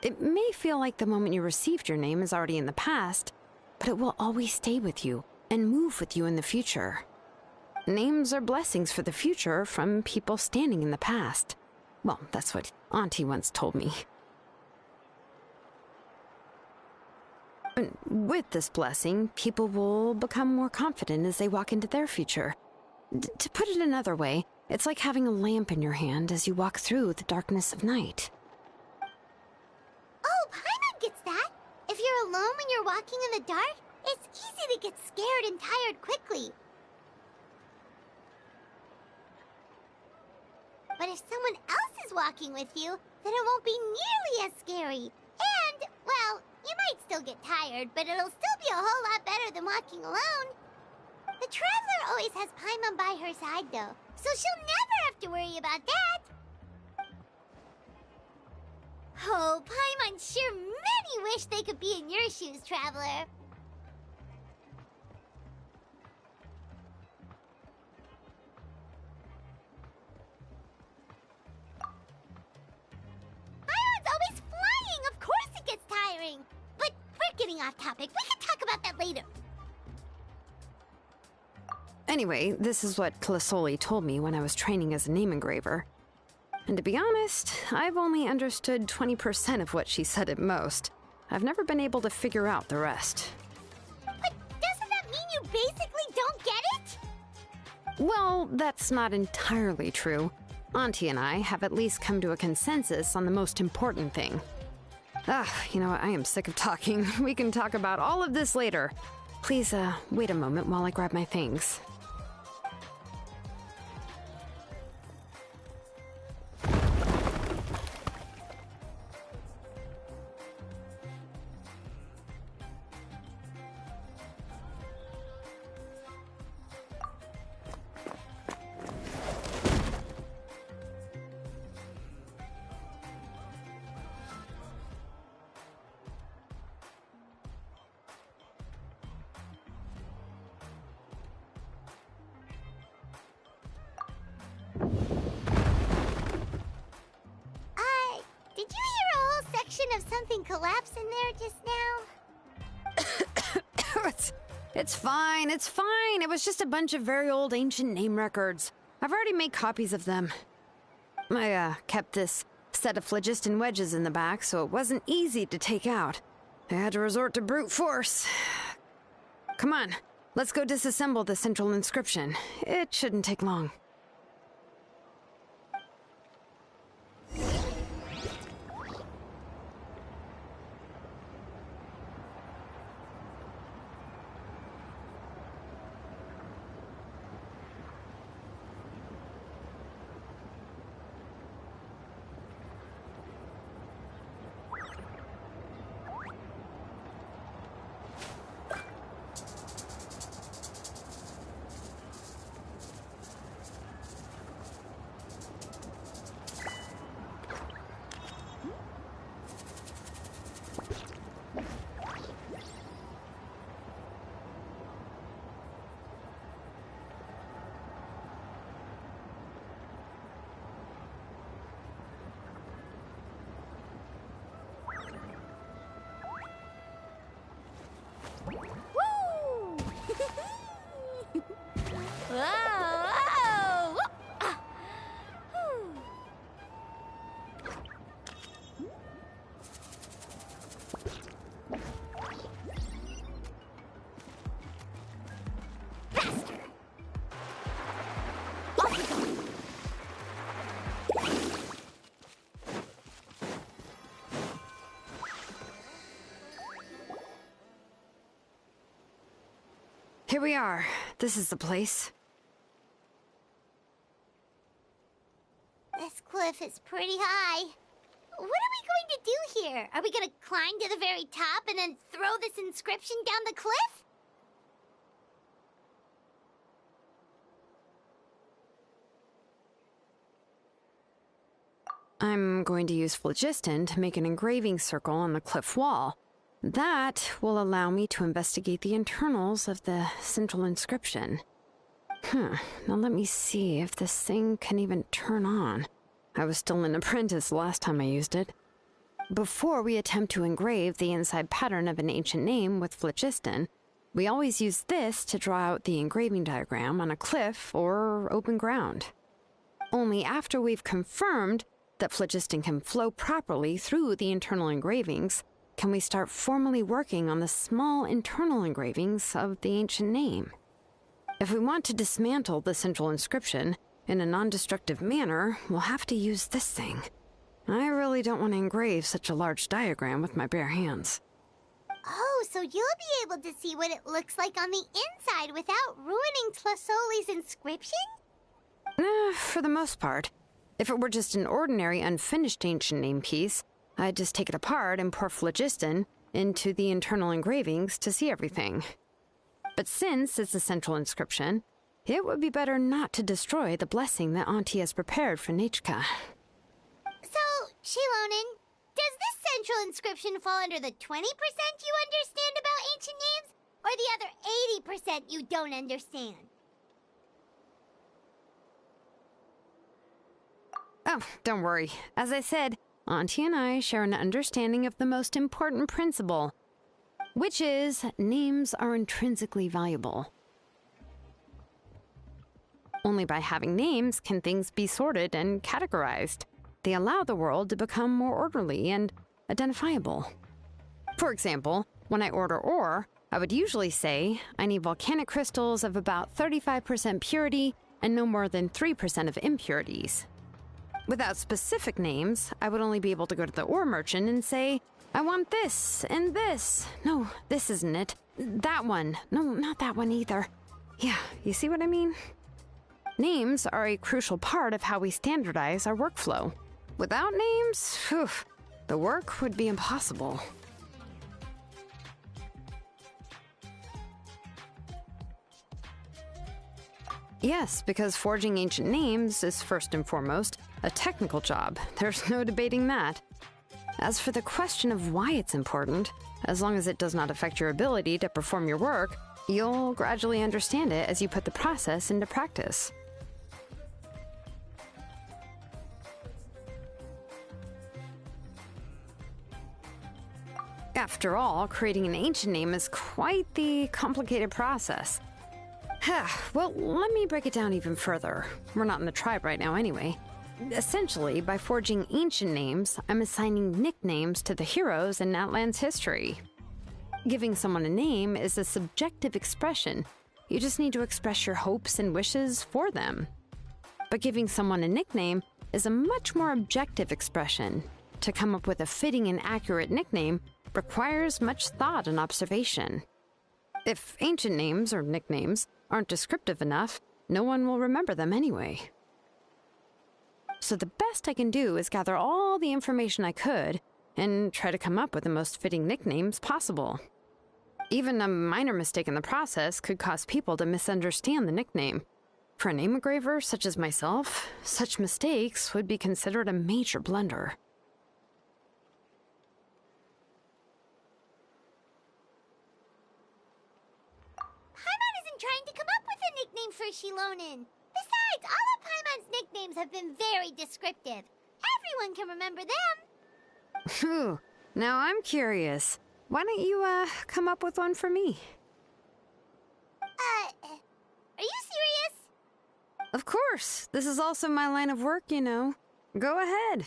Speaker 5: It may feel like the moment you received your name is already in the past, but it will always stay with you and move with you in the future. Names are blessings for the future from people standing in the past. Well, that's what Auntie once told me. And with this blessing, people will become more confident as they walk into their future. To put it another way, it's like having a lamp in your hand as you walk through the darkness of night.
Speaker 2: Oh, Paimon gets that. If you're alone when you're walking in the dark, it's easy to get scared and tired quickly. But if someone else is walking with you, then it won't be nearly as scary. And, well, you might still get tired, but it'll still be a whole lot better than walking alone. The Traveler always has Paimon by her side, though, so she'll never have to worry about that. Oh, Paimon sure many wish they could be in your shoes, Traveler. Paimon's always flying! Of course it gets tiring! But we're getting off topic. We can talk about that later.
Speaker 5: Anyway, this is what Plisoli told me when I was training as a name engraver. And to be honest, I've only understood 20% of what she said at most. I've never been able to figure out the rest.
Speaker 2: But doesn't that mean you basically don't get it?
Speaker 5: Well, that's not entirely true. Auntie and I have at least come to a consensus on the most important thing. You know what? I am sick of talking. We can talk about all of this later. Please, wait a moment while I grab my things.
Speaker 2: Did you hear a whole section of something collapse in there just now?
Speaker 5: It's fine, it's fine. It was just a bunch of very old ancient name records. I've already made copies of them. I, kept this set of phlogiston wedges in the back, so it wasn't easy to take out. I had to resort to brute force. Come on, let's go disassemble the central inscription. It shouldn't take long. Here we are. This is the place.
Speaker 2: This cliff is pretty high. What are we going to do here? Are we going to climb to the very top and then throw this inscription down the cliff?
Speaker 5: I'm going to use phlogiston to make an engraving circle on the cliff wall. That will allow me to investigate the internals of the central inscription. Now let me see if this thing can even turn on. I was still an apprentice last time I used it. Before we attempt to engrave the inside pattern of an ancient name with phlogiston, we always use this to draw out the engraving diagram on a cliff or open ground. Only after we've confirmed that phlogiston can flow properly through the internal engravings can we start formally working on the small internal engravings of the ancient name. If we want to dismantle the central inscription in a non-destructive manner, we'll have to use this thing. I really don't want to engrave such a large diagram with my bare hands.
Speaker 2: Oh, so you'll be able to see what it looks like on the inside without ruining Tlasoli's inscription?
Speaker 5: For the most part. If it were just an ordinary unfinished ancient name piece, I'd just take it apart and pour phlogiston into the internal engravings to see everything. But since it's a central inscription, it would be better not to destroy the blessing that Auntie has prepared for Nechka.
Speaker 2: So, Shilonen, does this central inscription fall under the 20% you understand about ancient names, or the other 80% you don't understand?
Speaker 5: Oh, don't worry. As I said, Auntie and I share an understanding of the most important principle, which is names are intrinsically valuable. Only by having names can things be sorted and categorized. They allow the world to become more orderly and identifiable. For example, when I order ore, I would usually say I need volcanic crystals of about 35% purity and no more than 3% of impurities. Without specific names, I would only be able to go to the ore merchant and say, I want this and this. No, this isn't it. That one. No, not that one either. Yeah, you see what I mean? Names are a crucial part of how we standardize our workflow. Without names, the work would be impossible. Yes, because forging ancient names is first and foremost a technical job. There's no debating that. As for the question of why it's important, as long as it does not affect your ability to perform your work, you'll gradually understand it as you put the process into practice. After all, creating an ancient name is quite the complicated process. Well, let me break it down even further. We're not in the tribe right now anyway. Essentially, by forging ancient names, I'm assigning nicknames to the heroes in Natlan's history. Giving someone a name is a subjective expression. You just need to express your hopes and wishes for them. But giving someone a nickname is a much more objective expression. To come up with a fitting and accurate nickname requires much thought and observation. If ancient names or nicknames aren't descriptive enough, no one will remember them anyway. So the best I can do is gather all the information I could and try to come up with the most fitting nicknames possible. Even a minor mistake in the process could cause people to misunderstand the nickname. For a name engraver such as myself, such mistakes would be considered a major blunder.
Speaker 2: Paimon isn't trying to come up with a nickname for Shilonen. Besides, all of Paimon's nicknames have been very descriptive. Everyone can remember them.
Speaker 5: Phew. Now I'm curious. Why don't you, come up with one for me?
Speaker 2: Are you serious?
Speaker 5: Of course. This is also my line of work, you know. Go ahead.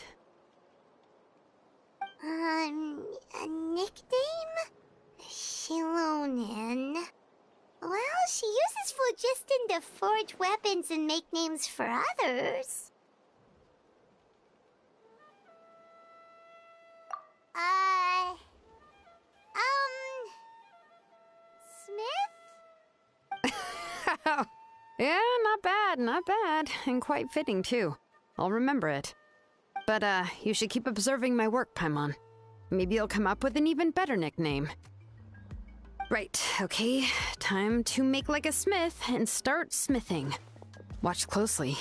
Speaker 2: A nickname? Shilonen. Well, she uses phlogiston to forge weapons and make names for others. Smith?
Speaker 5: Yeah, not bad, not bad. And quite fitting, too. I'll remember it. But, you should keep observing my work, Paimon. Maybe you'll come up with an even better nickname. Right, okay. Time to make like a smith and start smithing. Watch closely.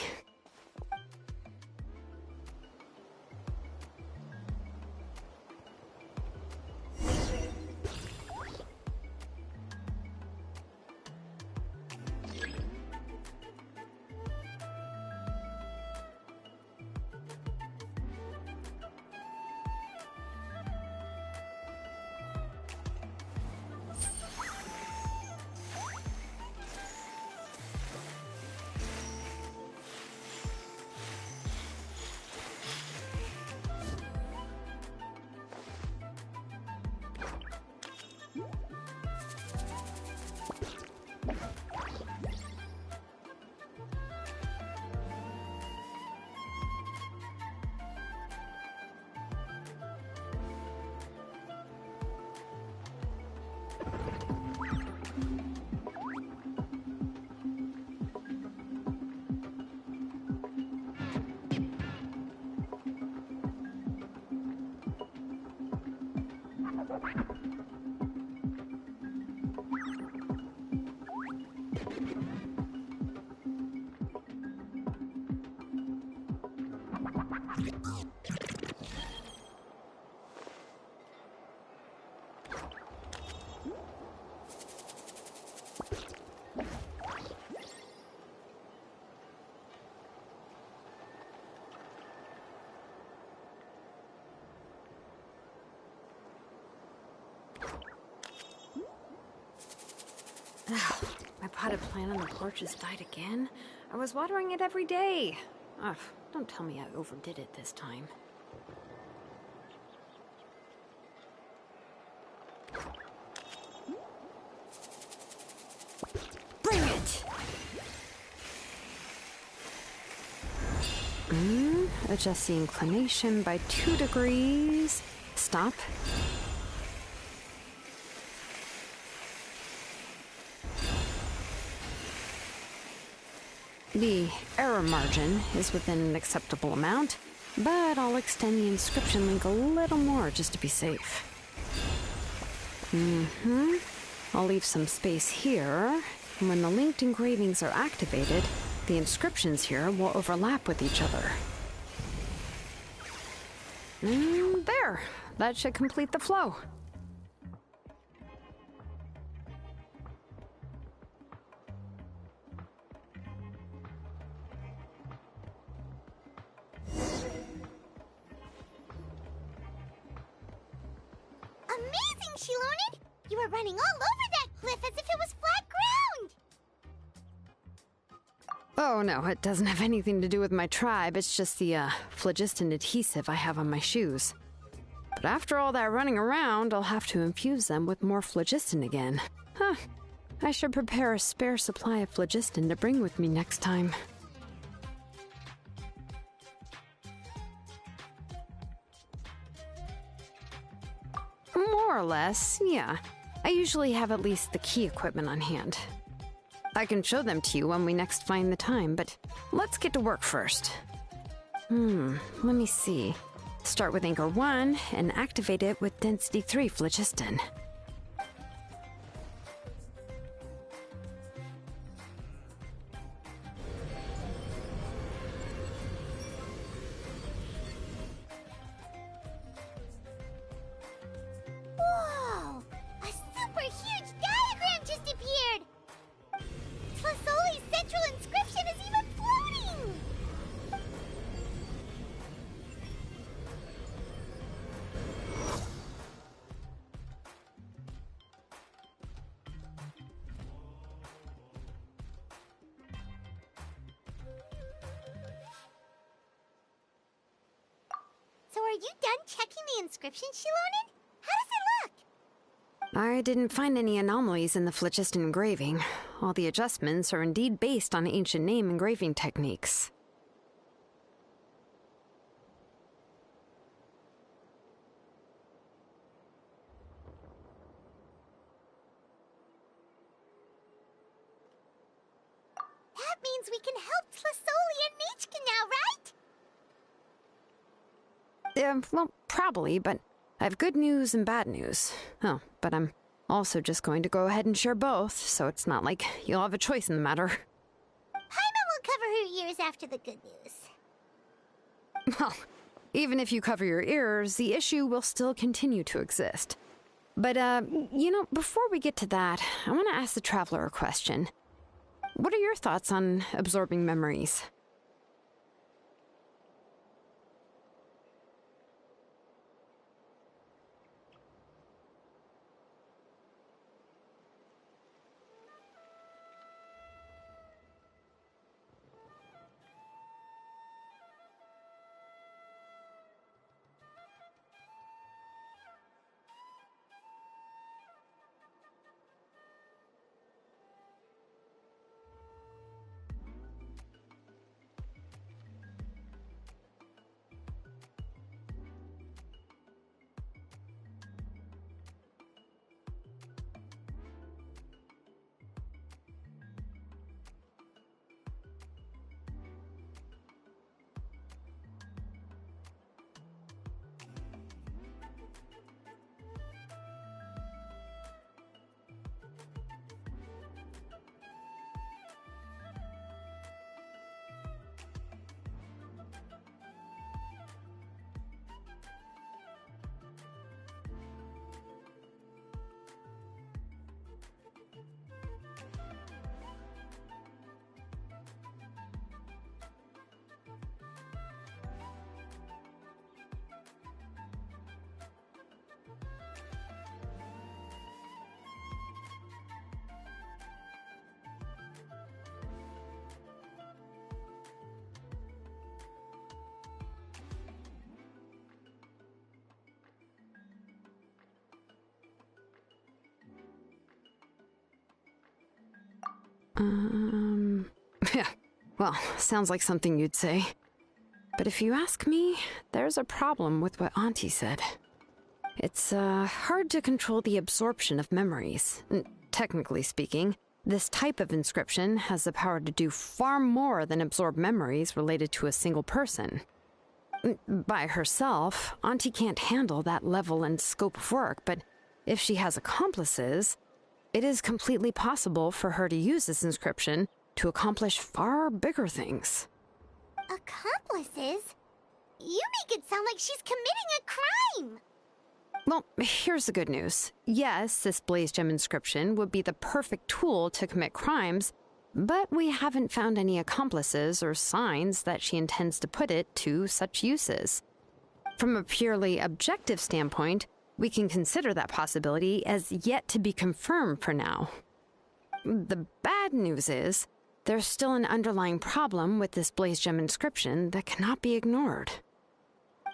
Speaker 5: My potted plant on the porch has died again. I was watering it every day. Ugh, don't tell me I overdid it this time. Bring it! Adjust the inclination by 2 degrees. Stop. The error margin is within an acceptable amount, but I'll extend the inscription link a little more just to be safe. I'll leave some space here, and when the linked engravings are activated, the inscriptions here will overlap with each other. There! That should complete the flow.
Speaker 2: Amazing, Shilonen! You were running all over that cliff as if it was flat ground!
Speaker 5: Oh no, it doesn't have anything to do with my tribe, it's just the, phlogiston adhesive I have on my shoes. But after all that running around, I'll have to infuse them with more phlogiston again. Huh. I should prepare a spare supply of phlogiston to bring with me next time. More or less, yeah. I usually have at least the key equipment on hand. I can show them to you when we next find the time, but let's get to work first. Let me see. Start with Anchor 1 and activate it with Density 3 phlogiston.
Speaker 2: Whoa! A super huge diagram just appeared! Tlasoli's central inscription is even floating! So are you done checking the inscription, Shilonen? How does it look?
Speaker 5: I didn't find any anomalies in the phlogiston engraving. All the adjustments are indeed based on ancient name engraving techniques.
Speaker 2: That can help Tlasoli and Nichka now, right?
Speaker 5: Well, probably, but I have good news and bad news. Oh, but I'm also just going to go ahead and share both, so it's not like you'll have a choice in the matter.
Speaker 2: Paimon will cover her ears after the good news.
Speaker 5: Well, even if you cover your ears, the issue will still continue to exist. But, before we get to that, I want to ask the Traveler a question. What are your thoughts on absorbing memories? Yeah, well, sounds like something you'd say. But if you ask me, there's a problem with what Auntie said. It's, hard to control the absorption of memories. Technically speaking, this type of inscription has the power to do far more than absorb memories related to a single person. By herself, Auntie can't handle that level and scope of work, but if she has accomplices, it is completely possible for her to use this inscription to accomplish far bigger things.
Speaker 2: Accomplices? You make it sound like she's committing a crime!
Speaker 5: Well, here's the good news. Yes, this Blaze Gem inscription would be the perfect tool to commit crimes, but we haven't found any accomplices or signs that she intends to put it to such uses. From a purely objective standpoint, we can consider that possibility as yet to be confirmed for now. The bad news is, there's still an underlying problem with this Blaze Gem inscription that cannot be ignored.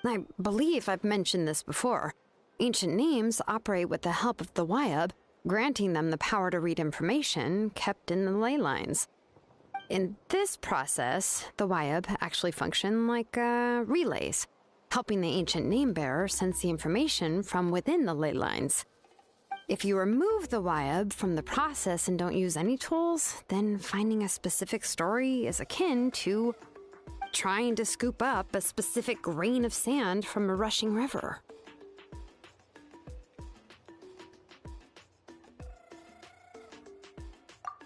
Speaker 5: I believe I've mentioned this before. Ancient names operate with the help of the Wyab, granting them the power to read information kept in the ley lines. In this process, the Wyab actually function like relays, helping the ancient name bearer sense the information from within the ley lines. If you remove the Wyab from the process and don't use any tools, then finding a specific story is akin to trying to scoop up a specific grain of sand from a rushing river.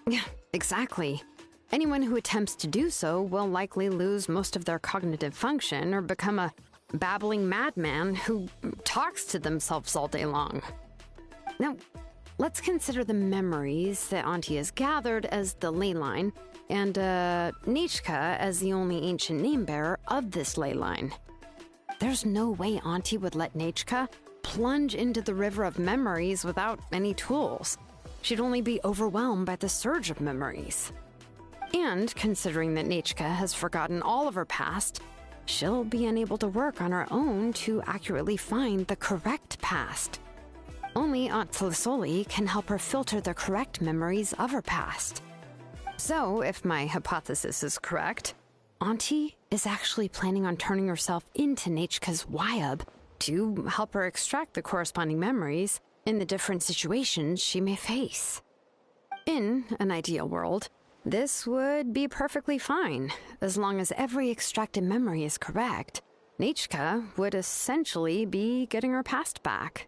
Speaker 5: Yeah, exactly. Anyone who attempts to do so will likely lose most of their cognitive function or become a babbling madman who talks to themselves all day long. Now, let's consider the memories that Auntie has gathered as the ley line, and Nichka as the only ancient name bearer of this ley line. There's no way Auntie would let Nichka plunge into the river of memories without any tools. She'd only be overwhelmed by the surge of memories. And considering that Nichka has forgotten all of her past, she'll be unable to work on her own to accurately find the correct past. Only Aunt Tlasoli can help her filter the correct memories of her past. So, if my hypothesis is correct, Auntie is actually planning on turning herself into Nichka's Wyab to help her extract the corresponding memories in the different situations she may face. In an ideal world, This would be perfectly fine, as long as every extracted memory is correct. Nichka would essentially be getting her past back.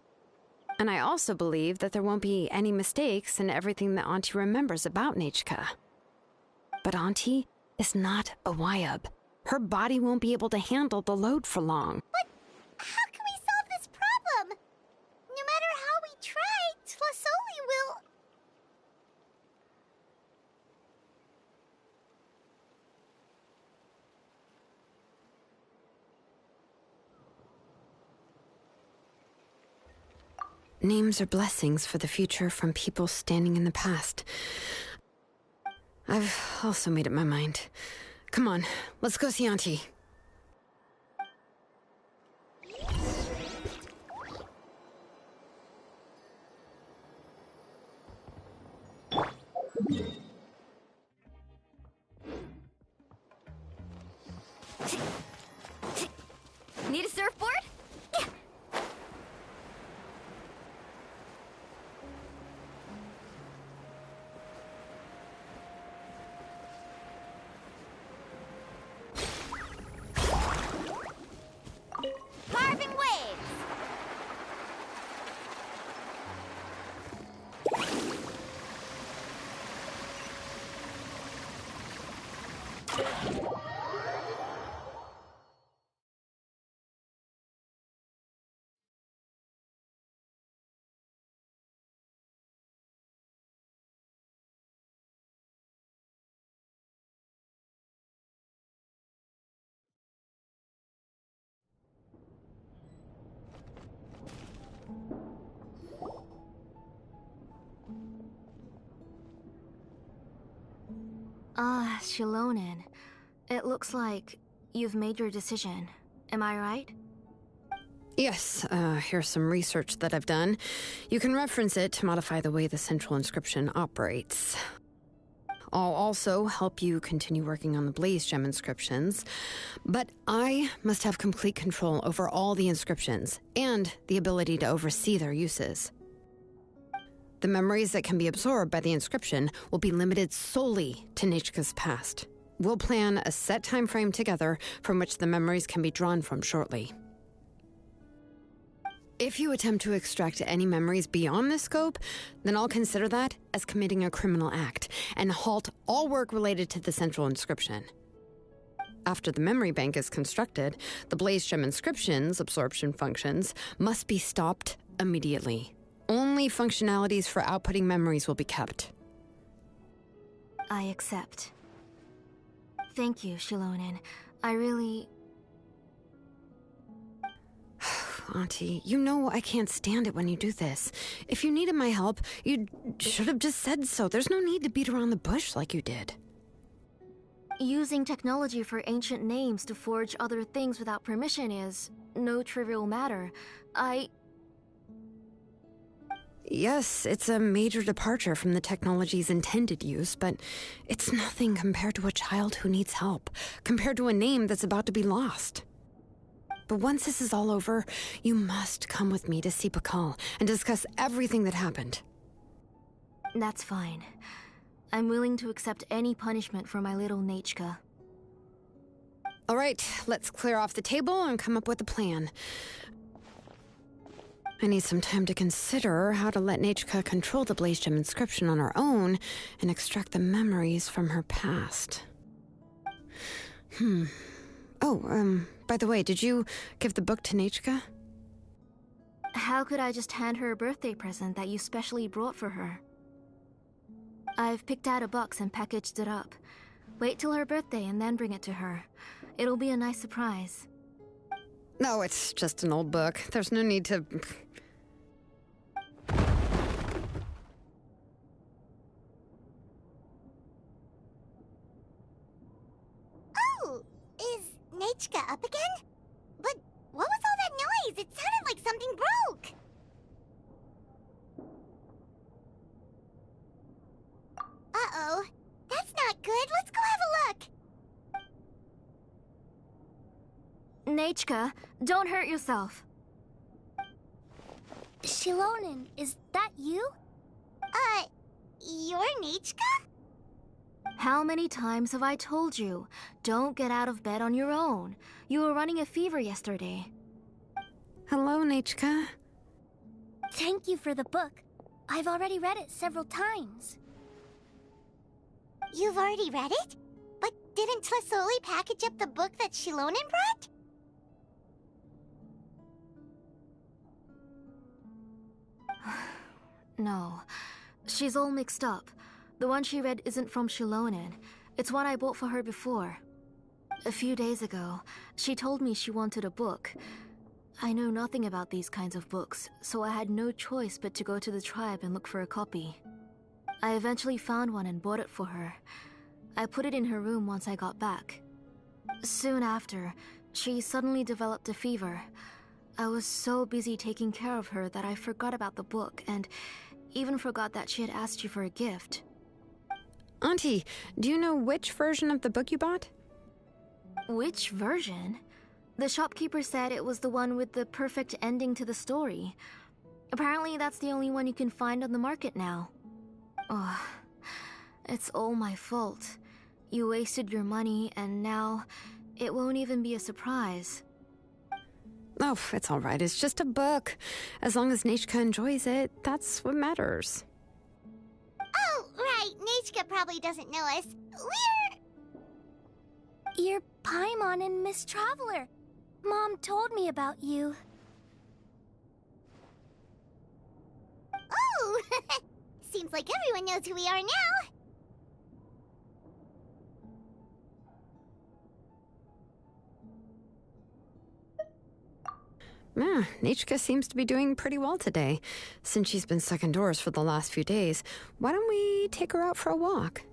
Speaker 5: And I also believe that there won't be any mistakes in everything that Auntie remembers about Nichka. But Auntie is not a Wyub. Her body won't be able to handle the load for long.
Speaker 2: But how can we solve this problem? No matter how we try, Tlasoli will...
Speaker 5: Names are blessings for the future from people standing in the past. I've also made up my mind. Come on, let's go see Auntie.
Speaker 4: Need a surfboard?
Speaker 2: Carving waves!
Speaker 6: Ah, Shilonen. It looks like you've made your decision. Am I right?
Speaker 5: Yes, here's some research that I've done. You can reference it to modify the way the central inscription operates. I'll also help you continue working on the Blaze Gem inscriptions, but I must have complete control over all the inscriptions and the ability to oversee their uses. The memories that can be absorbed by the inscription will be limited solely to Nichka's past. We'll plan a set time frame together from which the memories can be drawn from shortly. If you attempt to extract any memories beyond this scope, then I'll consider that as committing a criminal act and halt all work related to the central inscription. After the memory bank is constructed, the Blaze Gem inscription's absorption functions must be stopped immediately. Only functionalities for outputting memories will be kept.
Speaker 6: I accept. Thank you, Shilonen. I really...
Speaker 5: Auntie, you know I can't stand it when you do this. If you needed my help, you should have just said so. There's no need to beat around the bush like you did.
Speaker 6: Using technology for ancient names to forge other things without permission is no trivial matter.
Speaker 5: Yes, it's a major departure from the technology's intended use, but it's nothing compared to a child who needs help, compared to a name that's about to be lost. But once this is all over, you must come with me to see Pakal and discuss everything that happened.
Speaker 6: That's fine. I'm willing to accept any punishment for my little Nichka.
Speaker 5: All right, let's clear off the table and come up with a plan. I need some time to consider how to let Nichka control the Blaze Gem inscription on her own and extract the memories from her past. Oh, by the way, did you give the book to Nichka?
Speaker 6: How could I just hand her a birthday present that you specially brought for her? I've picked out a box and packaged it up. Wait till her birthday and then bring it to her. It'll be a nice surprise.
Speaker 5: No, it's just an old book. There's no need to...
Speaker 2: Oh! Is Nichka up again? But what was all that noise? It sounded like something broke! Uh-oh. That's not good. Let's go have a look.
Speaker 6: Nichka, don't hurt yourself.
Speaker 2: Shilonen, is that you? You're Nichka?
Speaker 6: How many times have I told you? Don't get out of bed on your own. You were running a fever yesterday.
Speaker 5: Hello, Nechka.
Speaker 2: Thank you for the book. I've already read it several times. You've already read it? But didn't Tlasoli package up the book that Shilonen brought?
Speaker 6: No. She's all mixed up. The one she read isn't from Shilonen. It's one I bought for her before. A few days ago, she told me she wanted a book. I know nothing about these kinds of books, so I had no choice but to go to the tribe and look for a copy. I eventually found one and bought it for her. I put it in her room once I got back. Soon after, she suddenly developed a fever. I was so busy taking care of her that I forgot about the book and even forgot that she had asked you for a gift.
Speaker 5: Auntie, do you know which version of the book you bought?
Speaker 6: Which version? The shopkeeper said it was the one with the perfect ending to the story. Apparently that's the only one you can find on the market now. Ugh. It's all my fault. You wasted your money and now it won't even be a surprise.
Speaker 5: Oh, it's all right. It's just a book. As long as Nechka enjoys it, that's what matters.
Speaker 2: Oh, right. Nechka probably doesn't know us. You're Paimon and Miss Traveler. Mom told me about you. Oh! Seems like everyone knows who we are now.
Speaker 5: Yeah, Nechka seems to be doing pretty well today. Since she's been stuck indoors for the last few days, why don't we take her out for a walk?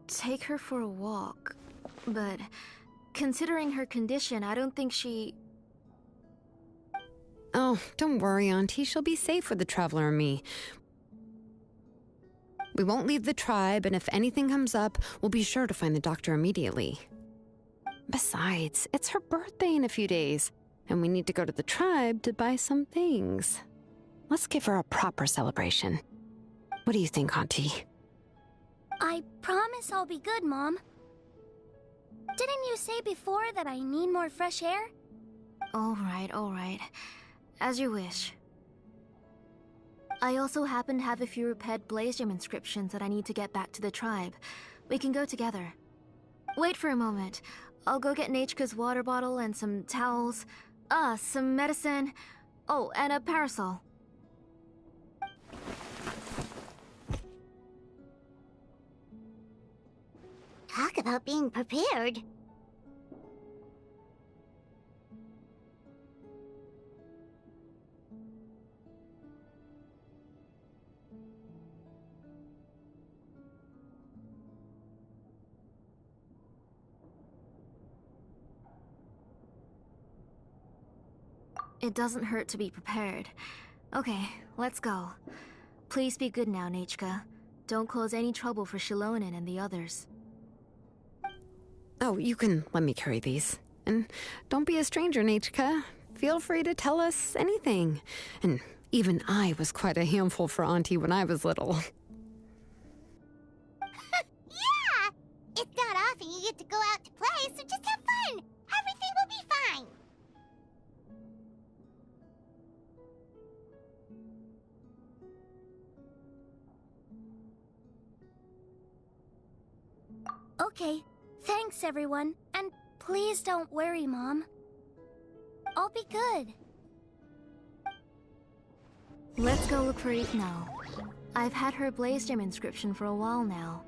Speaker 6: Take her for a walk. But considering her condition, I don't think she...
Speaker 5: Oh, don't worry, Auntie. She'll be safe with the Traveler and me. We won't leave the tribe, and if anything comes up, we'll be sure to find the doctor immediately. Besides, it's her birthday in a few days, and we need to go to the tribe to buy some things. Let's give her a proper celebration. What do you think, Auntie?
Speaker 2: I promise I'll be good, Mom. Didn't you say before that I need more fresh air?
Speaker 6: All right. As you wish. I also happen to have a few repaired Blaze Gem inscriptions that I need to get back to the tribe. We can go together. Wait for a moment. I'll go get Nechka's water bottle and some towels. Some medicine. Oh, and a parasol.
Speaker 2: Talk about being prepared.
Speaker 6: It doesn't hurt to be prepared. Okay, let's go. Please be good now, Nechka. Don't cause any trouble for Shilonen and the others.
Speaker 5: Oh, you can let me carry these. And don't be a stranger, Nechka. Feel free to tell us anything. And even I was quite a handful for Auntie when I was little.
Speaker 2: Yeah! It's not often you get to go out to play, so just have fun. Everything will be fine. Okay, thanks everyone, and please don't worry, Mom. I'll be good.
Speaker 6: Let's go look for Eve now. I've had her Blaze Gem inscription for a while now.